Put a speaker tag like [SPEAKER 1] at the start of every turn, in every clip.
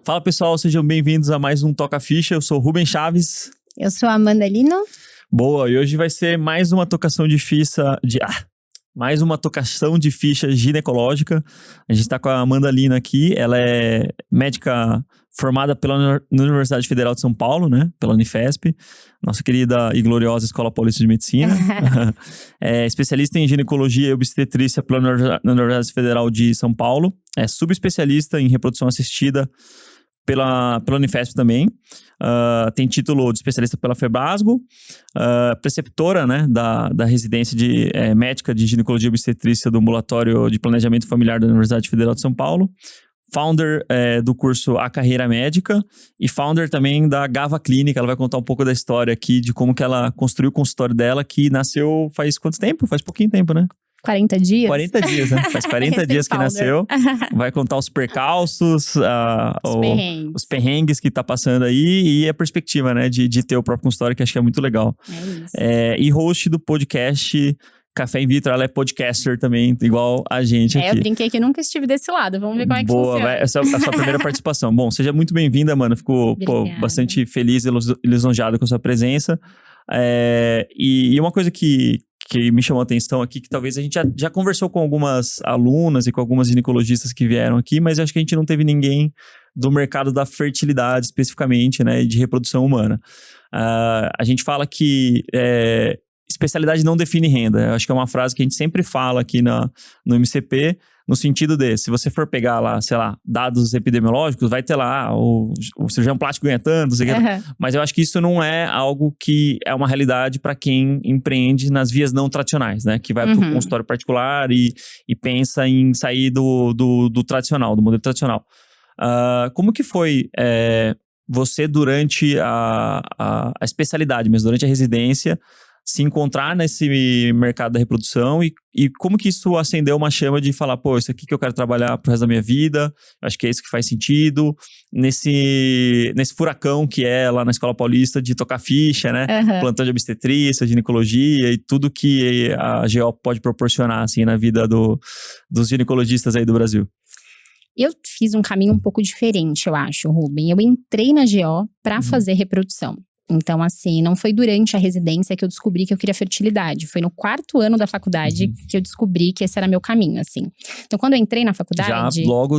[SPEAKER 1] Fala pessoal, sejam bem-vindos a mais um Toca Ficha. Eu sou o Rubem Chaves.
[SPEAKER 2] Eu sou a Amanda Lino.
[SPEAKER 1] Boa, e hoje vai ser mais uma tocação de ficha mais uma tocação de ficha ginecológica. A gente tá com a Amanda Lino aqui. Ela é médica formada pela Universidade Federal de São Paulo, né? Pela Unifesp, nossa querida e gloriosa Escola Paulista de Medicina. É especialista em ginecologia e obstetrícia pela Universidade Federal de São Paulo. É subespecialista em reprodução assistida pela Unifesp também. Tem título de especialista pela Febrasgo. Preceptora, né, da residência de médica de ginecologia e obstetrícia do Ambulatório de Planejamento Familiar da Universidade Federal de São Paulo. Founder do curso A Carreira Médica e founder também da Gava Clínica. Ela vai contar um pouco da história aqui, de como que ela construiu o consultório dela, que nasceu faz quanto tempo? Faz pouquinho tempo, né?
[SPEAKER 2] 40 dias?
[SPEAKER 1] 40 dias, né? Faz 40 dias que nasceu. Vai contar os percalços, os perrengues que tá passando aí e a perspectiva, né? De ter o próprio consultório, que acho que é muito legal.
[SPEAKER 2] É isso.
[SPEAKER 1] E host do podcast Café in Vitro. Ela é podcaster também, igual a gente aqui.
[SPEAKER 2] Eu brinquei que nunca estive desse lado. Vamos ver como é que funciona.
[SPEAKER 1] Boa, essa é a sua primeira participação. Bom, seja muito bem-vinda, mano. Fico bastante feliz e lisonjeado com a sua presença. E uma coisa que me chamou a atenção aqui, que talvez a gente já conversou com algumas alunas e com algumas ginecologistas que vieram aqui, mas acho que a gente não teve ninguém do mercado da fertilidade especificamente, né, e de reprodução humana. A gente fala que especialidade não define renda. Eu acho que é uma frase que a gente sempre fala aqui no MCP, no sentido de, se você for pegar lá, sei lá, dados epidemiológicos, vai ter lá, o cirurgião plástico ganha tanto, mas eu acho que isso não é algo que é uma realidade para quem empreende nas vias não tradicionais, né? Que vai para o consultório particular e pensa em sair do tradicional, do modelo tradicional. Como que foi você durante a especialidade, mas durante a residência, se encontrar nesse mercado da reprodução e como que isso acendeu uma chama de falar, pô, isso aqui que eu quero trabalhar pro resto da minha vida, acho que é isso que faz sentido, nesse furacão que é lá na Escola Paulista de tocar ficha, né? Plantão de obstetrícia, ginecologia e tudo que a GO pode proporcionar, assim, na vida dos ginecologistas aí do Brasil.
[SPEAKER 2] Eu fiz um caminho um pouco diferente, eu acho, Rubem. Eu entrei na GO para fazer reprodução. Então, assim, não foi durante a residência que eu descobri que eu queria fertilidade. Foi no 4º ano da faculdade que eu descobri que esse era meu caminho, assim. Então, quando eu entrei na faculdade…
[SPEAKER 1] Já logo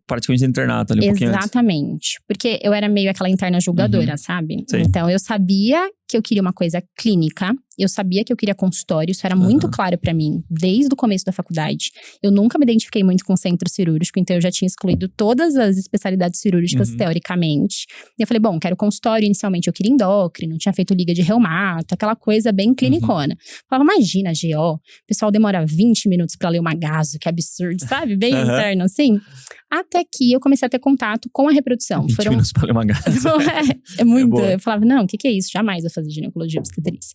[SPEAKER 1] praticamente do internato ali, um pouquinho antes.
[SPEAKER 2] Exatamente. Porque eu era meio aquela interna julgadora, sabe?
[SPEAKER 1] Sim.
[SPEAKER 2] Então, eu sabia que eu queria uma coisa clínica. Eu sabia que eu queria consultório. Isso era muito claro pra mim, desde o começo da faculdade. Eu nunca me identifiquei muito com centro cirúrgico, então eu já tinha excluído todas as especialidades cirúrgicas, teoricamente. E eu falei, bom, quero consultório. Inicialmente eu queria endócrino, tinha feito liga de reumato, aquela coisa bem clinicona. Falava, imagina, GO, o pessoal demora 20 minutos pra ler uma gaso, que absurdo, sabe? Bem interno, assim. Até que eu comecei a ter contato com a reprodução.
[SPEAKER 1] 20 minutos pra ler uma gaso.
[SPEAKER 2] É muito. Eu falava, não, o que é isso? Jamais vou fazer ginecologia e obstetrícia.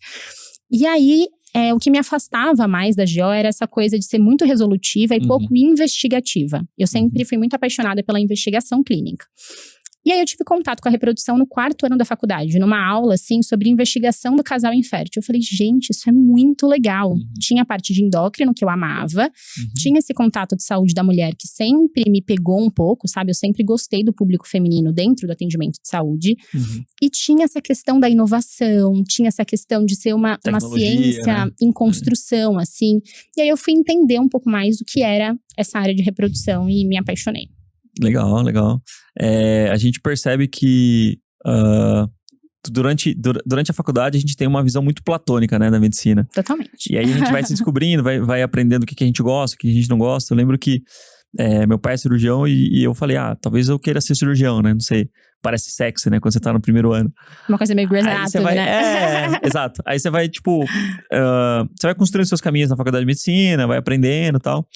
[SPEAKER 2] E aí, o que me afastava mais da GO era essa coisa de ser muito resolutiva e pouco investigativa. Eu sempre fui muito apaixonada pela investigação clínica. E aí eu tive contato com a reprodução no 4º ano da faculdade, numa aula, assim, sobre investigação do casal infértil. Eu falei, gente, isso é muito legal. Tinha a parte de endócrino, que eu amava. Tinha esse contato de saúde da mulher, que sempre me pegou um pouco, sabe? Eu sempre gostei do público feminino dentro do atendimento de saúde. E tinha essa questão da inovação, tinha essa questão de ser uma ciência, né, em construção, assim. E aí eu fui entender um pouco mais do que era essa área de reprodução e me apaixonei.
[SPEAKER 1] Legal, legal. A gente percebe que durante a faculdade a gente tem uma visão muito platônica, né, da medicina.
[SPEAKER 2] Totalmente.
[SPEAKER 1] E aí a gente vai se descobrindo, vai aprendendo o que a gente gosta, o que a gente não gosta. Eu lembro que meu pai é cirurgião e eu falei, talvez eu queira ser cirurgião, né, não sei. Parece sexy, né, quando você tá no primeiro ano.
[SPEAKER 2] Uma coisa meio Grey's Anatomy, né?
[SPEAKER 1] Exato. Aí você vai, você vai construindo seus caminhos na faculdade de medicina, vai aprendendo e tal.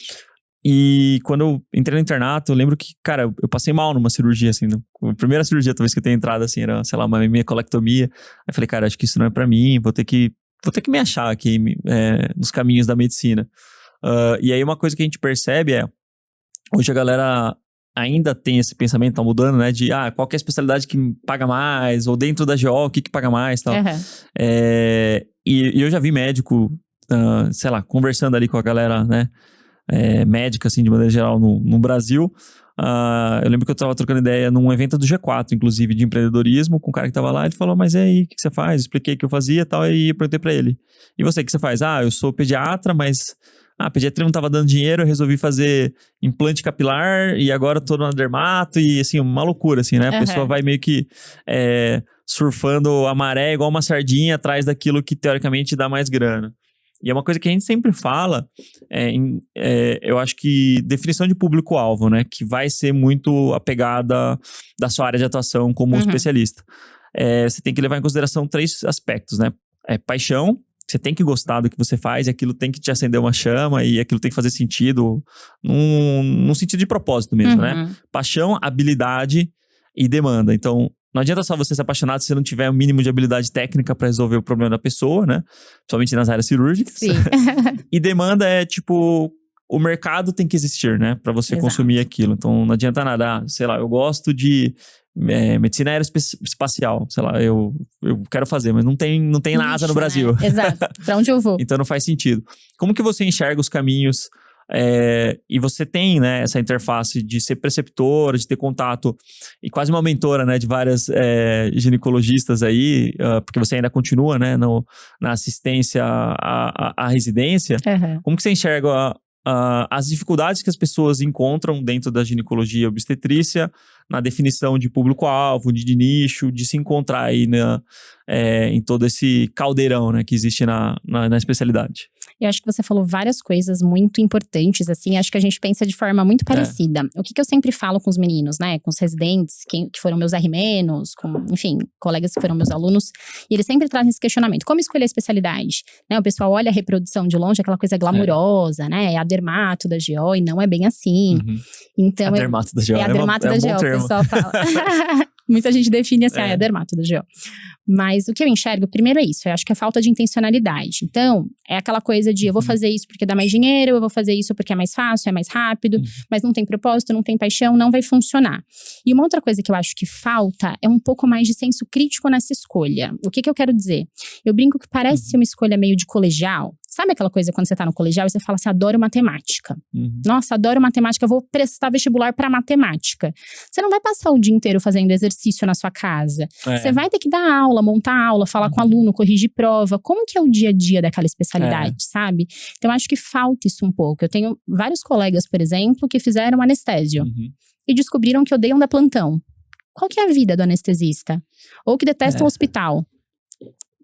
[SPEAKER 1] E quando eu entrei no internato, eu lembro que, cara, eu passei mal numa cirurgia, assim. A primeira cirurgia, talvez, que eu tenha entrado, assim, era, sei lá, uma hemicolectomia. Aí eu falei, cara, acho que isso não é pra mim, vou ter que me achar aqui nos caminhos da medicina. E aí uma coisa que a gente percebe hoje a galera ainda tem esse pensamento, tá mudando, né? De, qual que é a especialidade que paga mais? Ou dentro da GO, o que paga mais e tal. E eu já vi médico, sei lá, conversando ali com a galera, né? Médica, assim, de maneira geral, no Brasil, Eu lembro que eu tava trocando ideia num evento do G4, inclusive, de empreendedorismo, com um cara que tava lá. Ele falou, mas e aí, o que você faz? Expliquei o que eu fazia e tal, e eu perguntei pra ele. E você, o que você faz? Eu sou pediatra, mas a pediatria não tava dando dinheiro, eu resolvi fazer implante capilar e agora tô na dermato e, assim, uma loucura, assim, né? A pessoa vai meio que surfando a maré igual uma sardinha atrás daquilo que, teoricamente, dá mais grana. E é uma coisa que a gente sempre fala, eu acho que definição de público-alvo, né? Que vai ser muito apegada da sua área de atuação como especialista. Você tem que levar em consideração 3 aspectos, né? Paixão, você tem que gostar do que você faz, e aquilo tem que te acender uma chama, e aquilo tem que fazer sentido, num sentido de propósito mesmo, né? Paixão, habilidade e demanda. Então, não adianta só você ser apaixonado se você não tiver o mínimo de habilidade técnica para resolver o problema da pessoa, né? Principalmente nas áreas cirúrgicas.
[SPEAKER 2] Sim.
[SPEAKER 1] E demanda o mercado tem que existir, né? Para você consumir aquilo. Então, não adianta nada. Sei lá, eu gosto de medicina aeroespacial. Sei lá, eu quero fazer, mas não tem NASA no Brasil.
[SPEAKER 2] Né? Exato. Para onde eu vou?
[SPEAKER 1] Então, não faz sentido. Como que você enxerga os caminhos... e você tem, né, essa interface de ser preceptora, de ter contato e quase uma mentora, né, de várias ginecologistas aí, porque você ainda continua, né, na assistência à residência. Como que você enxerga as dificuldades que as pessoas encontram dentro da ginecologia e obstetrícia na definição de público-alvo, de nicho, de se encontrar aí em todo esse caldeirão, né, que existe na especialidade?
[SPEAKER 2] Eu acho que você falou várias coisas muito importantes, assim, acho que a gente pensa de forma muito parecida. O que eu sempre falo com os meninos, né, com os residentes, que foram meus R-, enfim, colegas que foram meus alunos, e eles sempre trazem esse questionamento, como escolher a especialidade? Né, o pessoal olha a reprodução de longe, aquela coisa glamurosa, né, é a dermato da GO, e não é bem assim. Então,
[SPEAKER 1] a dermato da GO
[SPEAKER 2] é a dermato da GO, o pessoal fala. Muita gente define assim, é a dermato da GO. Mas o que eu enxergo, primeiro é isso, eu acho que é falta de intencionalidade. Então, é aquela coisa de eu vou fazer isso porque dá mais dinheiro, eu vou fazer isso porque é mais fácil, é mais rápido, mas não tem propósito, não tem paixão, não vai funcionar. E uma outra coisa que eu acho que falta é um pouco mais de senso crítico nessa escolha. O que eu quero dizer? Eu brinco que parece ser uma escolha meio de colegial. Sabe aquela coisa quando você tá no colegial e você fala assim, adoro matemática. Nossa, adoro matemática, eu vou prestar vestibular pra matemática. Você não vai passar o dia inteiro fazendo exercício na sua casa. Você vai ter que dar aula, montar aula, falar com o aluno, corrigir prova. Como que é o dia a dia daquela especialidade, sabe? Então, acho que falta isso um pouco. Eu tenho vários colegas, por exemplo, que fizeram anestésio. E descobriram que odeiam dar plantão. Qual que é a vida do anestesista? Ou que detestam o hospital.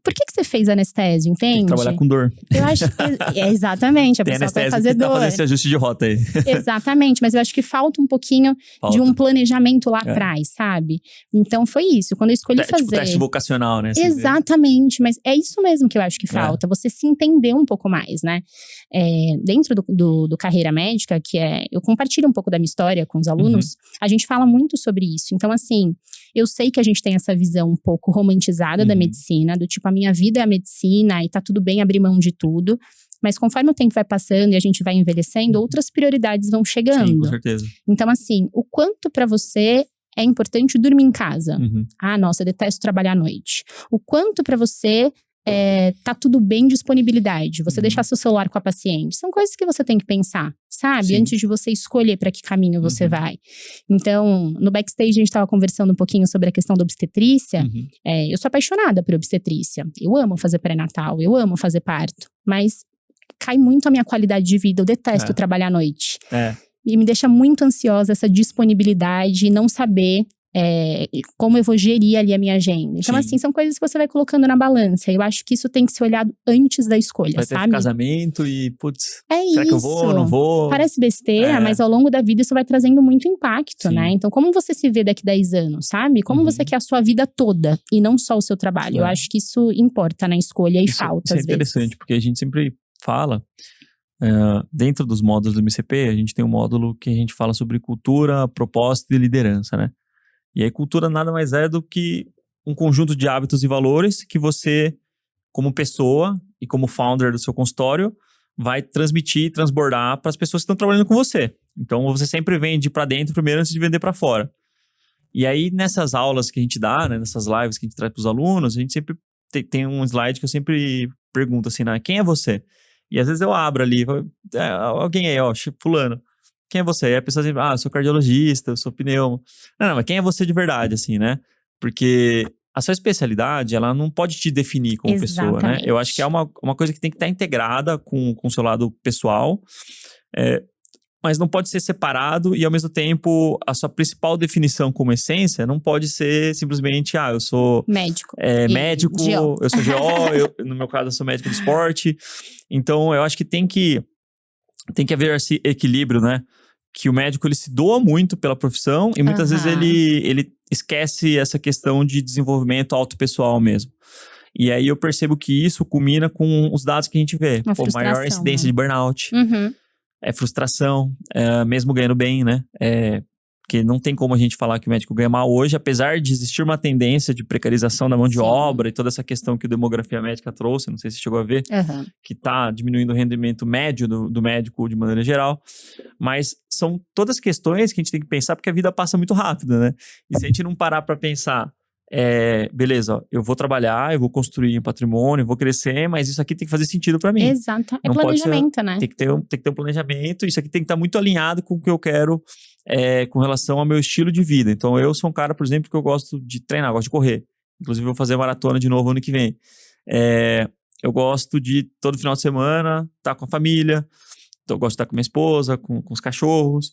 [SPEAKER 2] Por que você fez anestésio, entende?
[SPEAKER 1] Tem que trabalhar com dor.
[SPEAKER 2] Eu acho que, exatamente, a pessoa vai fazer dor.
[SPEAKER 1] Tá fazendo esse ajuste de rota aí.
[SPEAKER 2] Exatamente, mas eu acho que falta um pouquinho de um planejamento lá atrás, sabe? Então foi isso, quando eu escolhi fazer…
[SPEAKER 1] Tipo teste vocacional, né?
[SPEAKER 2] Exatamente, mas é isso mesmo que eu acho que falta, você se entender um pouco mais, né? Dentro do Carreira Médica, que eu compartilho um pouco da minha história com os alunos, a gente fala muito sobre isso. Então assim, eu sei que a gente tem essa visão um pouco romantizada da medicina, do tipo, a minha vida é a medicina e tá tudo bem abrir mão de tudo. Mas conforme o tempo vai passando e a gente vai envelhecendo, outras prioridades vão chegando.
[SPEAKER 1] Sim, com certeza.
[SPEAKER 2] Então assim, o quanto pra você é importante dormir em casa? Ah, nossa, eu detesto trabalhar à noite. O quanto pra você tá tudo bem disponibilidade? Você deixar seu celular com a paciente? São coisas que você tem que pensar, sabe? Antes de você escolher para que caminho você vai. Então, no backstage a gente estava conversando um pouquinho sobre a questão da obstetrícia. Eu sou apaixonada por obstetrícia. Eu amo fazer pré-natal, eu amo fazer parto. Mas cai muito a minha qualidade de vida. Eu detesto trabalhar à noite. E me deixa muito ansiosa essa disponibilidade e não saber… como eu vou gerir ali a minha agenda. Então, assim, são coisas que você vai colocando na balança. Eu acho que isso tem que ser olhado antes da escolha,
[SPEAKER 1] vai ter
[SPEAKER 2] sabe?
[SPEAKER 1] casamento e, putz,
[SPEAKER 2] será
[SPEAKER 1] que eu vou, não vou?
[SPEAKER 2] Parece besteira, mas ao longo da vida isso vai trazendo muito impacto, né? Então, como você se vê daqui 10 anos, sabe? Como você quer a sua vida toda e não só o seu trabalho. Eu acho que isso importa na escolha e falta, às vezes. Isso é
[SPEAKER 1] interessante, porque a gente sempre fala… dentro dos módulos do MCP, a gente tem um módulo que a gente fala sobre cultura, propósito e liderança, né? E aí, cultura nada mais é do que um conjunto de hábitos e valores que você, como pessoa e como founder do seu consultório, vai transmitir e transbordar para as pessoas que estão trabalhando com você. Então, você sempre vende para dentro primeiro antes de vender para fora. E aí, nessas aulas que a gente dá, né, nessas lives que a gente traz para os alunos, a gente sempre tem um slide que eu sempre pergunto assim, né, quem é você? E às vezes eu abro ali, alguém aí, ó, fulano. quem é você? E a pessoa sempre, eu sou cardiologista, eu sou pneumo. Não, mas quem é você de verdade, assim, né? Porque a sua especialidade, ela não pode te definir como pessoa, né? Eu acho que é uma coisa que tem que estar integrada com o seu lado pessoal, mas não pode ser separado e, ao mesmo tempo, a sua principal definição como essência não pode ser simplesmente, eu sou…
[SPEAKER 2] Médico.
[SPEAKER 1] Médico, eu sou GO, no meu caso, eu sou médico do esporte. Então, eu acho que tem que haver esse equilíbrio, né? Que o médico, ele se doa muito pela profissão e muitas vezes ele esquece essa questão de desenvolvimento autopessoal mesmo. E aí eu percebo que isso culmina com os dados que a gente vê. Maior incidência de burnout, frustração, mesmo ganhando bem, né? Porque não tem como a gente falar que o médico ganha mal hoje, apesar de existir uma tendência de precarização da mão de obra e toda essa questão que a demografia médica trouxe, não sei se você chegou a ver, que está diminuindo o rendimento médio do médico de maneira geral. Mas são todas questões que a gente tem que pensar, porque a vida passa muito rápido, né? E se a gente não parar para pensar, beleza, eu vou trabalhar, eu vou construir um patrimônio, eu vou crescer, mas isso aqui tem que fazer sentido para mim.
[SPEAKER 2] Exato, é planejamento, né?
[SPEAKER 1] Tem que ter um planejamento, isso aqui tem que estar muito alinhado com o que eu quero com relação ao meu estilo de vida. Então eu sou um cara, por exemplo, que eu gosto de treinar, gosto de correr. Inclusive eu vou fazer maratona de novo ano que vem. Eu gosto de, todo final de semana, estar com a família. Então, eu gosto de estar com minha esposa, com os cachorros.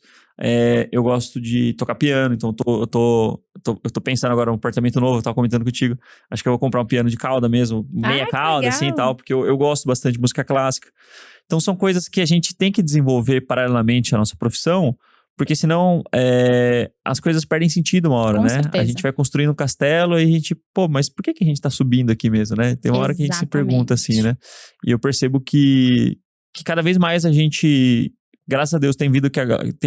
[SPEAKER 1] Eu gosto de tocar piano. Então, eu tô pensando agora num apartamento novo. Eu tava comentando contigo. Acho que eu vou comprar um piano de cauda mesmo. Meia cauda, assim, e tal. Porque eu gosto bastante de música clássica. Então, são coisas que a gente tem que desenvolver paralelamente à nossa profissão. Porque senão, as coisas perdem sentido uma hora,
[SPEAKER 2] Com
[SPEAKER 1] né?
[SPEAKER 2] certeza.
[SPEAKER 1] A gente vai construindo um castelo e a gente… mas por que a gente tá subindo aqui mesmo, né? Tem uma hora que a gente se pergunta assim, né? E eu percebo que cada vez mais a gente, graças a Deus, tem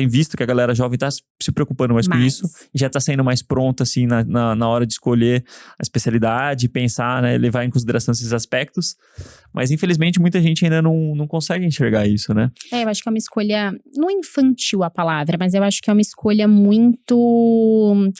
[SPEAKER 1] visto que a galera jovem tá se preocupando mais com isso. E já tá sendo mais pronta, assim, na hora de escolher a especialidade, pensar, né? Levar em consideração esses aspectos. Mas, infelizmente, muita gente ainda não consegue enxergar isso, né?
[SPEAKER 2] Eu acho que é uma escolha, não infantil a palavra, mas eu acho que é uma escolha muito…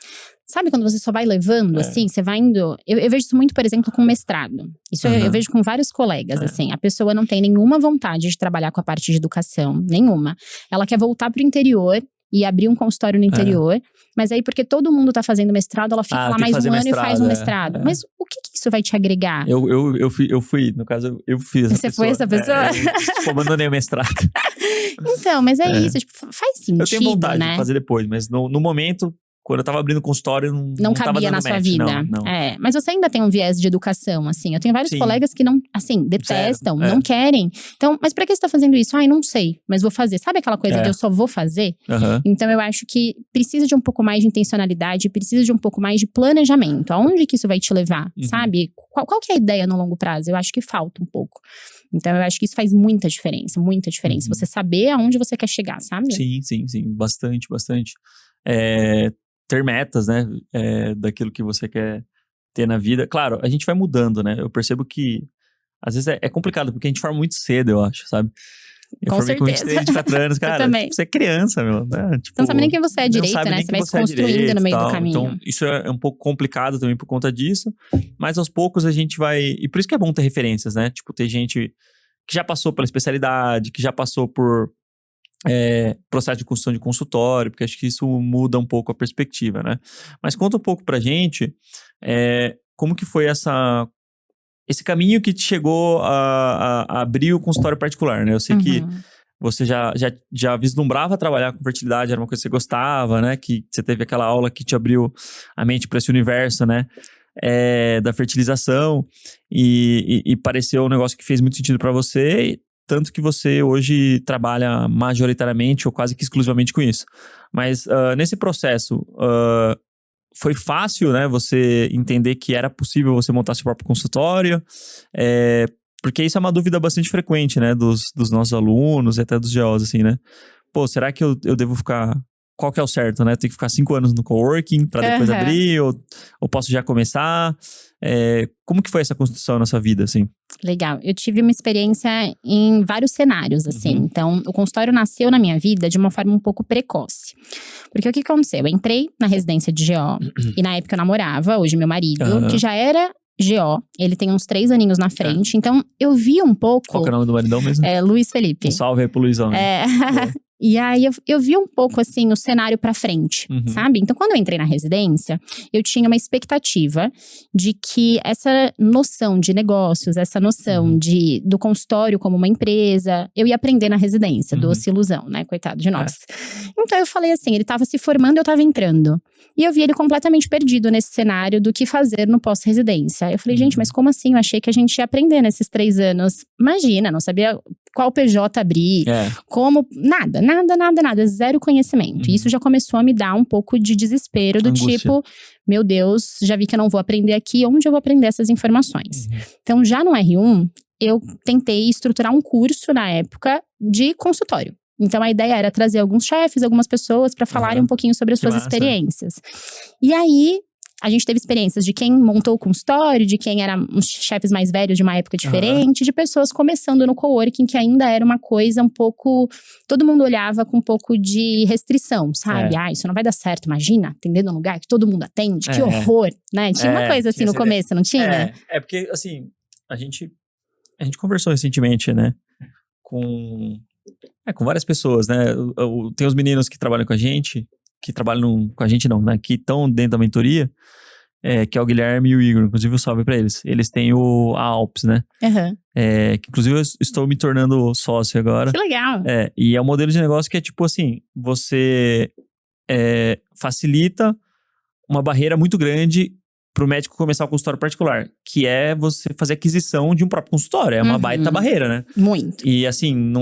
[SPEAKER 2] Sabe quando você só vai levando, assim? Você vai indo… Eu vejo isso muito, por exemplo, com mestrado. Isso eu vejo com vários colegas, assim. A pessoa não tem nenhuma vontade de trabalhar com a parte de educação. Nenhuma. Ela quer voltar pro interior e abrir um consultório no interior. Mas aí, porque todo mundo tá fazendo mestrado, ela fica lá mais um ano e faz um mestrado. Mas o que isso vai te agregar?
[SPEAKER 1] Eu fui, no caso, eu fiz essa pessoa.
[SPEAKER 2] Você foi essa pessoa?
[SPEAKER 1] Eu abandonei o mestrado.
[SPEAKER 2] Então, mas isso, tipo, faz sentido,
[SPEAKER 1] eu tenho vontade de fazer depois, mas no momento… Quando eu tava abrindo consultório, não
[SPEAKER 2] cabia na sua vida.
[SPEAKER 1] Não.
[SPEAKER 2] Mas você ainda tem um viés de educação, assim. Eu tenho vários colegas que não, assim, detestam, não querem. Então, mas pra que você tá fazendo isso? Não sei, mas vou fazer. Sabe aquela coisa de eu só vou fazer? Então, eu acho que precisa de um pouco mais de intencionalidade, precisa de um pouco mais de planejamento. Aonde que isso vai te levar, sabe? Qual que é a ideia no longo prazo? Eu acho que falta um pouco. Então, eu acho que isso faz muita diferença, muita diferença. Você saber aonde você quer chegar, sabe?
[SPEAKER 1] Sim. Bastante. Ter metas, né, daquilo que você quer ter na vida. Claro, a gente vai mudando, né? Eu percebo que, às vezes, é complicado, porque a gente forma muito cedo, eu acho, sabe? Eu formei com 23, 24 anos, cara. Você é criança, meu. Né? Tipo,
[SPEAKER 2] você não sabe nem quem você é direito, né? Você vai se construindo no meio do caminho.
[SPEAKER 1] Então, isso é um pouco complicado também por conta disso. Mas, aos poucos, a gente vai… E por isso que é bom ter referências, né? Tipo, ter gente que já passou pela especialidade, que já passou por… processo de construção de consultório, porque acho que isso muda um pouco a perspectiva, né? Mas conta um pouco pra gente como que foi esse caminho que te chegou a abrir o consultório particular, né? Eu sei que você já vislumbrava trabalhar com fertilidade, era uma coisa que você gostava, né? Que você teve aquela aula que te abriu a mente para esse universo, né? Da fertilização e pareceu um negócio que fez muito sentido para você. Tanto que você hoje trabalha majoritariamente ou quase que exclusivamente com isso. Mas nesse processo, foi fácil, né, você entender que era possível você montar seu próprio consultório? Porque isso é uma dúvida bastante frequente, né, dos nossos alunos e até dos GOs, assim, né? Pô, será que eu devo ficar… Qual que é o certo, né? Tem que ficar 5 anos no coworking para depois abrir? Ou posso já começar? Como que foi essa construção na sua vida, assim?
[SPEAKER 2] Legal. Eu tive uma experiência em vários cenários, assim. Então, o consultório nasceu na minha vida de uma forma um pouco precoce. Porque o que aconteceu? Eu entrei na residência de GO e na época eu namorava, hoje meu marido, que já era GO. Ele tem uns 3 aninhos na frente. Então, eu vi um pouco…
[SPEAKER 1] Qual que é o nome do maridão mesmo?
[SPEAKER 2] Luiz Felipe.
[SPEAKER 1] Um salve aí pro Luizão.
[SPEAKER 2] E aí, eu vi um pouco, assim, o cenário pra frente, sabe? Então, quando eu entrei na residência, eu tinha uma expectativa de que essa noção de negócios, essa noção do consultório como uma empresa, eu ia aprender na residência, doce ilusão, né? Coitado de nós. Então, eu falei assim, ele tava se formando, eu tava entrando. E eu vi ele completamente perdido nesse cenário do que fazer no pós-residência. Eu falei, gente, mas como assim? Eu achei que a gente ia aprender nesses 3 anos. Imagina, não sabia qual PJ abrir, como… Nada. Zero conhecimento. E isso já começou a me dar um pouco de desespero do
[SPEAKER 1] Angústia.
[SPEAKER 2] tipo… Meu Deus, já vi que eu não vou aprender aqui. Onde eu vou aprender essas informações? Então, já no R1, eu tentei estruturar um curso na época de consultório. Então, a ideia era trazer alguns chefes, algumas pessoas para falarem um pouquinho sobre as suas experiências. E aí, a gente teve experiências de quem montou o consultório, de quem era uns chefes mais velhos de uma época diferente, de pessoas começando no coworking, que ainda era uma coisa um pouco… Todo mundo olhava com um pouco de restrição, sabe? Isso não vai dar certo, imagina, atendendo um lugar que todo mundo atende, que horror, né? Tinha uma coisa assim no começo, não tinha?
[SPEAKER 1] É porque, assim, a gente conversou recentemente, né? Com várias pessoas, né? Tem os meninos que trabalham com a gente, com a gente não, né? Que estão dentro da mentoria, que é o Guilherme e o Igor, inclusive um salve pra eles. Eles têm a Alps, né? Que inclusive eu estou me tornando sócio agora.
[SPEAKER 2] Que legal!
[SPEAKER 1] E é um modelo de negócio que é tipo assim, você facilita uma barreira muito grande pro médico começar o consultório particular, que é você fazer aquisição de um próprio consultório. É uma baita barreira, né?
[SPEAKER 2] Muito.
[SPEAKER 1] E assim,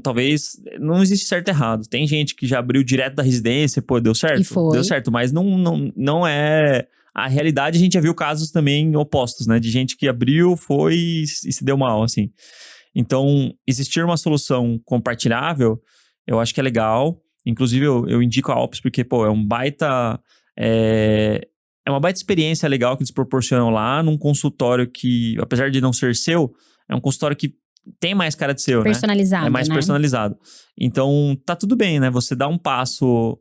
[SPEAKER 1] talvez não existe certo e errado. Tem gente que já abriu direto da residência, pô, deu certo?
[SPEAKER 2] E foi.
[SPEAKER 1] Deu certo, mas não é… A realidade, a gente já viu casos também opostos, né? De gente que abriu, foi e se deu mal, assim. Então, existir uma solução compartilhável, eu acho que é legal. Inclusive, eu indico a Alps porque, pô, é uma baita experiência legal que eles proporcionam lá num consultório que, apesar de não ser seu, é um consultório que tem mais cara de seu,
[SPEAKER 2] personalizado,
[SPEAKER 1] né? É mais personalizado. Então, tá tudo bem, né? Você dá um passo,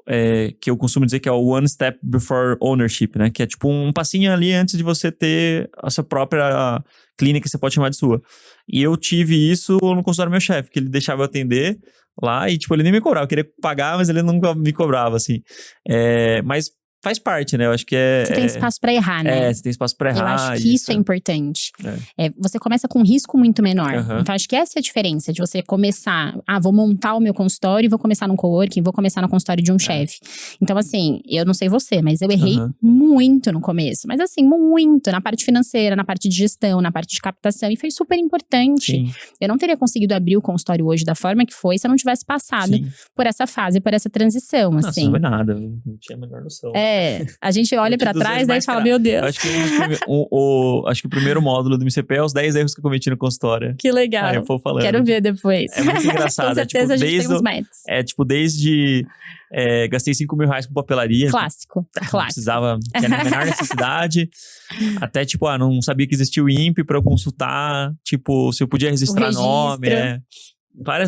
[SPEAKER 1] que eu costumo dizer que é o one step before ownership, né? Que é tipo um passinho ali antes de você ter a sua própria clínica, que você pode chamar de sua. E eu tive isso no consultório do meu chefe, que ele deixava eu atender lá e, tipo, ele nem me cobrava. Eu queria pagar, mas ele nunca me cobrava, assim. Mas faz parte, né? Eu acho que
[SPEAKER 2] Você tem espaço pra errar, né?
[SPEAKER 1] Você tem espaço pra errar.
[SPEAKER 2] Eu acho que isso é importante. Você começa com um risco muito menor. Então, acho que essa é a diferença de você começar… vou montar o meu consultório e vou começar num coworking, vou começar no consultório de um chefe. Então, assim, eu não sei você, mas eu errei muito no começo. Mas assim, muito. Na parte financeira, na parte de gestão, na parte de captação. E foi super importante.
[SPEAKER 1] Sim.
[SPEAKER 2] Eu não teria conseguido abrir o consultório hoje da forma que foi se eu não tivesse passado por essa fase, por essa transição,
[SPEAKER 1] Nossa,
[SPEAKER 2] assim.
[SPEAKER 1] Não foi nada. Não tinha a menor noção.
[SPEAKER 2] A gente olha pra trás e fala, meu Deus.
[SPEAKER 1] Acho que, acho que o primeiro módulo do MCP é os 10 erros que eu cometi no consultório.
[SPEAKER 2] Que legal.
[SPEAKER 1] Aí eu vou falando.
[SPEAKER 2] Quero ver depois.
[SPEAKER 1] É muito engraçado.
[SPEAKER 2] Com certeza a gente tem uns métodos.
[SPEAKER 1] Desde… gastei 5 mil reais com papelaria.
[SPEAKER 2] Clássico.
[SPEAKER 1] Precisava, que era a menor necessidade. Até, tipo, não sabia que existia o INPE pra eu consultar. Tipo, se eu podia registrar nome.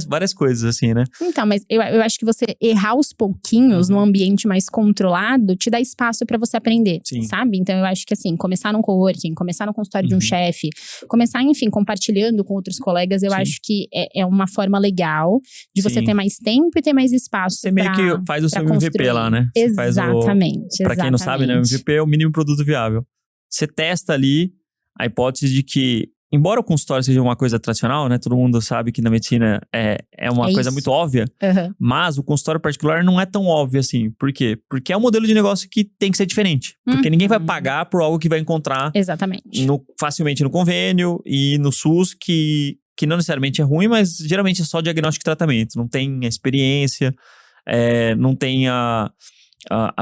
[SPEAKER 1] Várias coisas, assim, né?
[SPEAKER 2] Então, mas eu acho que você errar aos pouquinhos num ambiente mais controlado te dá espaço pra você aprender, sabe? Então, eu acho que assim, começar num coworking, começar no consultório de um chefe, começar, enfim, compartilhando com outros colegas, eu acho que é uma forma legal de você ter mais tempo e ter mais espaço.
[SPEAKER 1] Você meio que faz o seu MVP lá, né?
[SPEAKER 2] Exatamente.
[SPEAKER 1] Pra quem não sabe, né? O MVP é o mínimo produto viável. Você testa ali a hipótese de que, embora o consultório seja uma coisa tradicional, né? Todo mundo sabe que na medicina é uma coisa muito óbvia. Mas o consultório particular não é tão óbvio assim. Por quê? Porque é um modelo de negócio que tem que ser diferente. Porque ninguém vai pagar por algo que vai encontrar…
[SPEAKER 2] Exatamente.
[SPEAKER 1] Facilmente no convênio e no SUS, que não necessariamente é ruim, mas geralmente é só diagnóstico e tratamento. Não tem a experiência, não tem a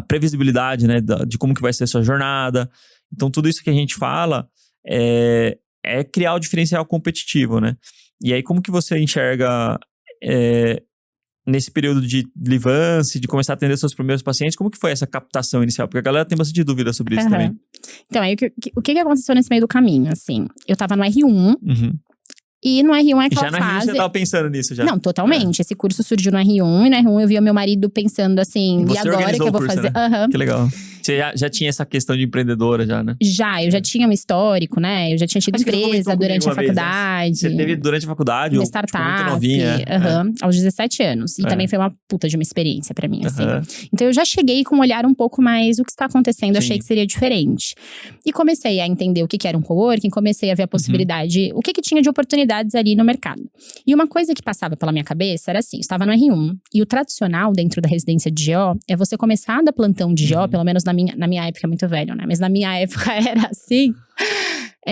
[SPEAKER 1] previsibilidade, né? De como que vai ser a sua jornada. Então, tudo isso que a gente fala é criar o diferencial competitivo, né? E aí, como que você enxerga nesse período de livance, de começar a atender seus primeiros pacientes, como que foi essa captação inicial? Porque a galera tem bastante dúvida sobre isso também.
[SPEAKER 2] Então, aí o que aconteceu nesse meio do caminho, assim? Eu tava no R1, e no R1 é aquela
[SPEAKER 1] já no
[SPEAKER 2] fase…
[SPEAKER 1] R1 você tava pensando nisso já?
[SPEAKER 2] Não, totalmente. Esse curso surgiu no R1, e no R1 eu via meu marido pensando assim, e agora que eu vou fazer…
[SPEAKER 1] Né? Que legal. Você já tinha essa questão de empreendedora já, né?
[SPEAKER 2] Eu já tinha um histórico, né? Eu já tinha tido empresa durante a faculdade.
[SPEAKER 1] Você teve durante a faculdade?
[SPEAKER 2] Uma startup,
[SPEAKER 1] tipo, muito novinha.
[SPEAKER 2] Aos 17 anos. E também foi uma puta de uma experiência pra mim, assim. Então eu já cheguei com um olhar um pouco mais, o que está acontecendo, achei que seria diferente. E comecei a entender o que era um coworking, comecei a ver a possibilidade, o que tinha de oportunidades ali no mercado. E uma coisa que passava pela minha cabeça era assim, eu estava no R1, e o tradicional dentro da residência de GO é você começar a dar plantão de GO, pelo menos na minha época é muito velho, né? Mas na minha época era assim,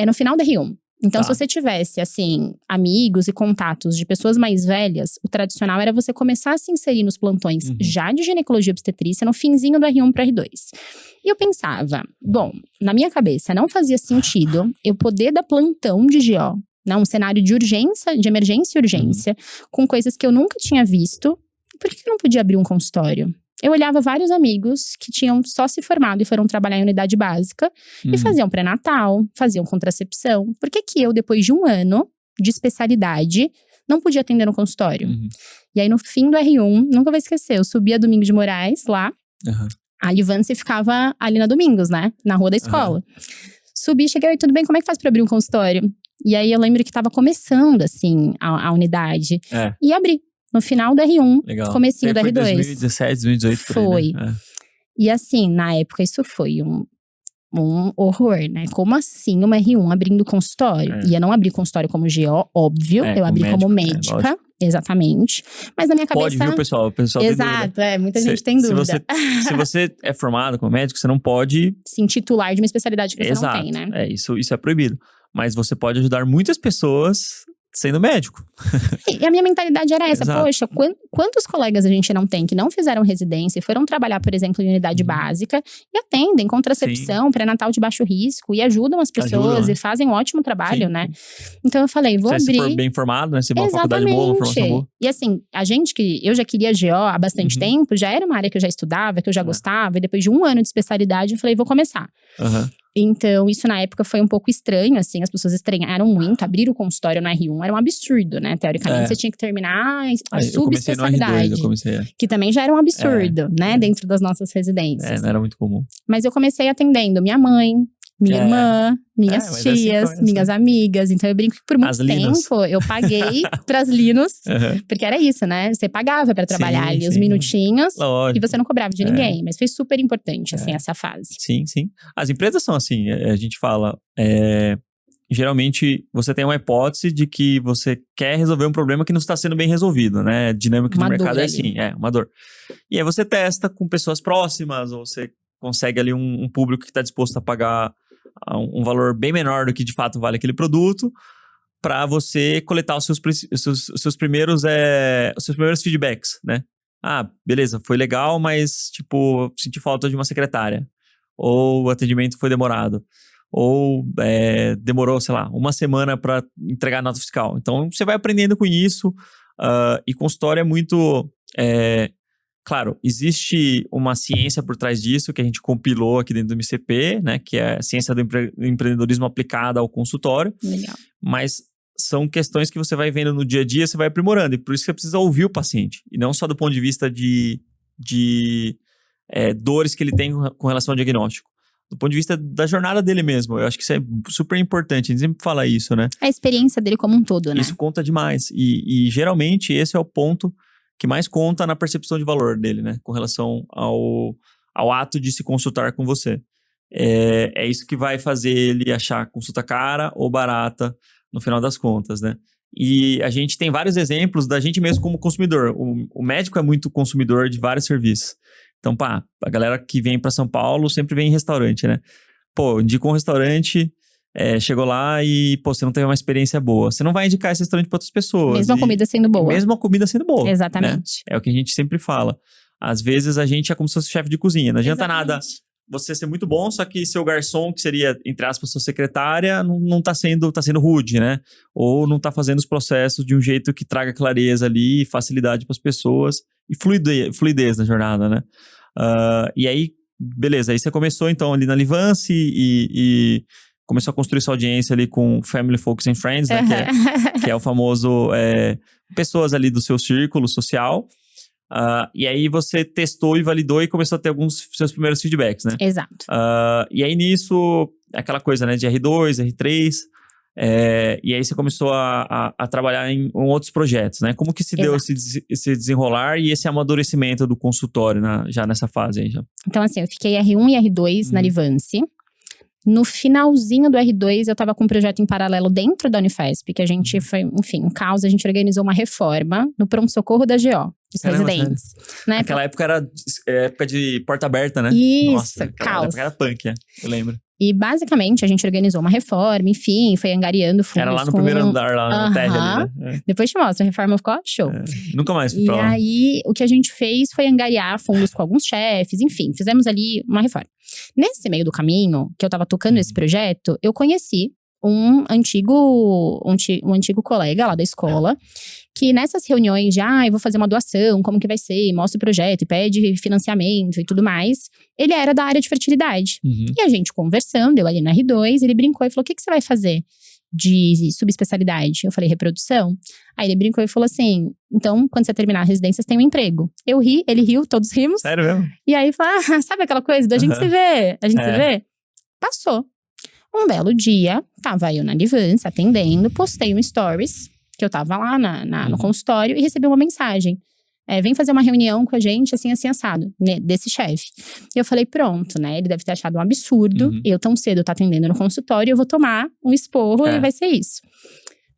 [SPEAKER 2] no final da R1. Então, se você tivesse, assim, amigos e contatos de pessoas mais velhas, o tradicional era você começar a se inserir nos plantões já de ginecologia e obstetrícia no finzinho do R1 para R2. E eu pensava, bom, na minha cabeça não fazia sentido eu poder dar plantão de GO, né, um cenário de urgência, de emergência e urgência, com coisas que eu nunca tinha visto. Por que eu não podia abrir um consultório? Eu olhava vários amigos que tinham só se formado e foram trabalhar em unidade básica e faziam pré-natal, faziam contracepção. Por que eu, depois de um ano de especialidade, não podia atender no consultório? E aí, no fim do R1, nunca vou esquecer, eu subia Domingos de Moraes, lá. A Livance ficava ali na Domingos, né? Na rua da escola. Subi, cheguei, oi, tudo bem? Como é que faz pra abrir um consultório? E aí, eu lembro que tava começando, assim, a unidade. E abri. No final do R1, comecinho do R2.
[SPEAKER 1] 2017, 2018,
[SPEAKER 2] foi.
[SPEAKER 1] Por aí, né?
[SPEAKER 2] E assim, na época, isso foi um horror, né? Como assim uma R1 abrindo consultório? E eu não abri consultório como GO, óbvio. Eu abri como médica, exatamente. Mas na minha cabeça…
[SPEAKER 1] Pode, viu, pessoal? O pessoal
[SPEAKER 2] exato, muita gente tem dúvida.
[SPEAKER 1] Se você é formado como médico, você não pode…
[SPEAKER 2] se intitular de uma especialidade que você não tem, né?
[SPEAKER 1] Isso é proibido. Mas você pode ajudar muitas pessoas… sendo médico.
[SPEAKER 2] E a minha mentalidade era essa, poxa, quantos colegas a gente não tem que não fizeram residência e foram trabalhar, por exemplo, em unidade básica e atendem contracepção, pré-natal de baixo risco e ajudam as pessoas e fazem um ótimo trabalho, né? Então eu falei, vou abrir…
[SPEAKER 1] Se for bem formado, né? Se é uma faculdade boa, uma formação boa.
[SPEAKER 2] E assim, eu já queria GO há bastante tempo, já era uma área que eu já estudava, que eu já gostava, e depois de um ano de especialidade, eu falei, vou começar. Então, isso na época foi um pouco estranho, assim, as pessoas estranharam muito. Abrir o consultório no R1 era um absurdo, né? Teoricamente, você tinha que terminar a subespecialidade.
[SPEAKER 1] Eu comecei no R2,
[SPEAKER 2] que também já era um absurdo, né? Dentro das nossas residências.
[SPEAKER 1] Não era muito comum.
[SPEAKER 2] Mas eu comecei atendendo minha mãe, minha irmã, minhas tias, minhas amigas. Então, eu brinco que por muito tempo eu paguei pras Linos. Porque era isso, né? Você pagava pra trabalhar ali os minutinhos.
[SPEAKER 1] Lógico.
[SPEAKER 2] E você não cobrava de ninguém. Mas foi super importante, assim, essa fase.
[SPEAKER 1] Sim. As empresas são assim, a gente fala… geralmente, você tem uma hipótese de que você quer resolver um problema que não está sendo bem resolvido, né? A dinâmica de mercado é assim, uma dor. E aí você testa com pessoas próximas, ou você consegue ali um público que está disposto a pagar um valor bem menor do que de fato vale aquele produto, para você coletar os seus primeiros feedbacks, né? Ah, beleza, foi legal, mas tipo, senti falta de uma secretária. Ou o atendimento foi demorado. Ou demorou, sei lá, uma semana para entregar a nota fiscal. Então, você vai aprendendo com isso. E consultório é muito… claro, existe uma ciência por trás disso, que a gente compilou aqui dentro do MCP, né? Que é a ciência do empreendedorismo aplicada ao consultório.
[SPEAKER 2] Legal.
[SPEAKER 1] Mas são questões que você vai vendo no dia a dia, você vai aprimorando. E por isso que você precisa ouvir o paciente. E não só do ponto de vista de dores que ele tem com relação ao diagnóstico. Do ponto de vista da jornada dele mesmo. Eu acho que isso é super importante. A gente sempre fala isso, né?
[SPEAKER 2] A experiência dele como um todo, né?
[SPEAKER 1] Isso conta demais. E geralmente esse é o ponto que mais conta na percepção de valor dele, né? Com relação ao ato de se consultar com você. É isso que vai fazer ele achar a consulta cara ou barata no final das contas, né? E a gente tem vários exemplos da gente mesmo como consumidor. O médico é muito consumidor de vários serviços. Então, a galera que vem para São Paulo sempre vem em restaurante, né? Indicou um restaurante, chegou lá e, você não teve uma experiência boa. Você não vai indicar esse restaurante para outras pessoas.
[SPEAKER 2] Mesmo a comida sendo boa.
[SPEAKER 1] Mesmo a comida sendo boa.
[SPEAKER 2] Exatamente.
[SPEAKER 1] Né? É o que a gente sempre fala. Às vezes, a gente é como se fosse chefe de cozinha. Não adianta nada você ser muito bom, só que seu garçom, que seria, entre aspas, sua secretária, não tá sendo rude, né? Ou não tá fazendo os processos de um jeito que traga clareza ali, facilidade para as pessoas e fluidez na jornada, né? E aí, beleza, aí você começou então ali na Livance e começou a construir sua audiência ali com Family, Folks and Friends, né? Que é o famoso pessoas ali do seu círculo social. E aí você testou e validou e começou a ter alguns seus primeiros feedbacks, né?
[SPEAKER 2] Exato.
[SPEAKER 1] E aí nisso, aquela coisa, né, de R2, R3, e aí você começou a trabalhar em outros projetos, né? Como que se deu esse desenrolar e esse amadurecimento do consultório já nessa fase aí? Já?
[SPEAKER 2] Então assim, eu fiquei R1 e R2 na Livance. No finalzinho do R2, eu tava com um projeto em paralelo dentro da Unifesp, que a gente foi, enfim, um caos, a gente organizou uma reforma no pronto-socorro da GO, dos residentes.
[SPEAKER 1] Né? Naquela época era época de porta aberta, né?
[SPEAKER 2] Isso,
[SPEAKER 1] nossa,
[SPEAKER 2] caos.
[SPEAKER 1] Época era punk, eu lembro.
[SPEAKER 2] E basicamente a gente organizou uma reforma, enfim, foi angariando fundos.
[SPEAKER 1] Era lá no primeiro andar, lá no térreo ali, né?
[SPEAKER 2] Depois te mostro, a reforma ficou show.
[SPEAKER 1] Nunca mais fui pra lá.
[SPEAKER 2] E aí, o que a gente fez foi angariar fundos com alguns chefes, enfim, fizemos ali uma reforma. Nesse meio do caminho, que eu tava tocando esse projeto, eu conheci um antigo colega lá da escola, que nessas reuniões de, eu vou fazer uma doação, como que vai ser, mostra o projeto e pede financiamento e tudo mais, ele era da área de fertilidade. E a gente conversando, eu ali na R2, ele brincou e falou, o que você vai fazer de subespecialidade? Eu falei, reprodução. Aí ele brincou e falou assim, então, quando você terminar a residência, você tem um emprego. Eu ri, ele riu, todos rimos.
[SPEAKER 1] Sério mesmo?
[SPEAKER 2] E aí, falou, sabe aquela coisa da gente se vê? A gente se vê? Passou. Um belo dia, tava eu na Livance, atendendo, postei um stories, que eu tava lá no consultório, e recebi uma mensagem. Vem fazer uma reunião com a gente, assim, assado, né, desse chefe. Eu falei, pronto, né, ele deve ter achado um absurdo, eu tão cedo tá atendendo no consultório, eu vou tomar um esporro e vai ser isso.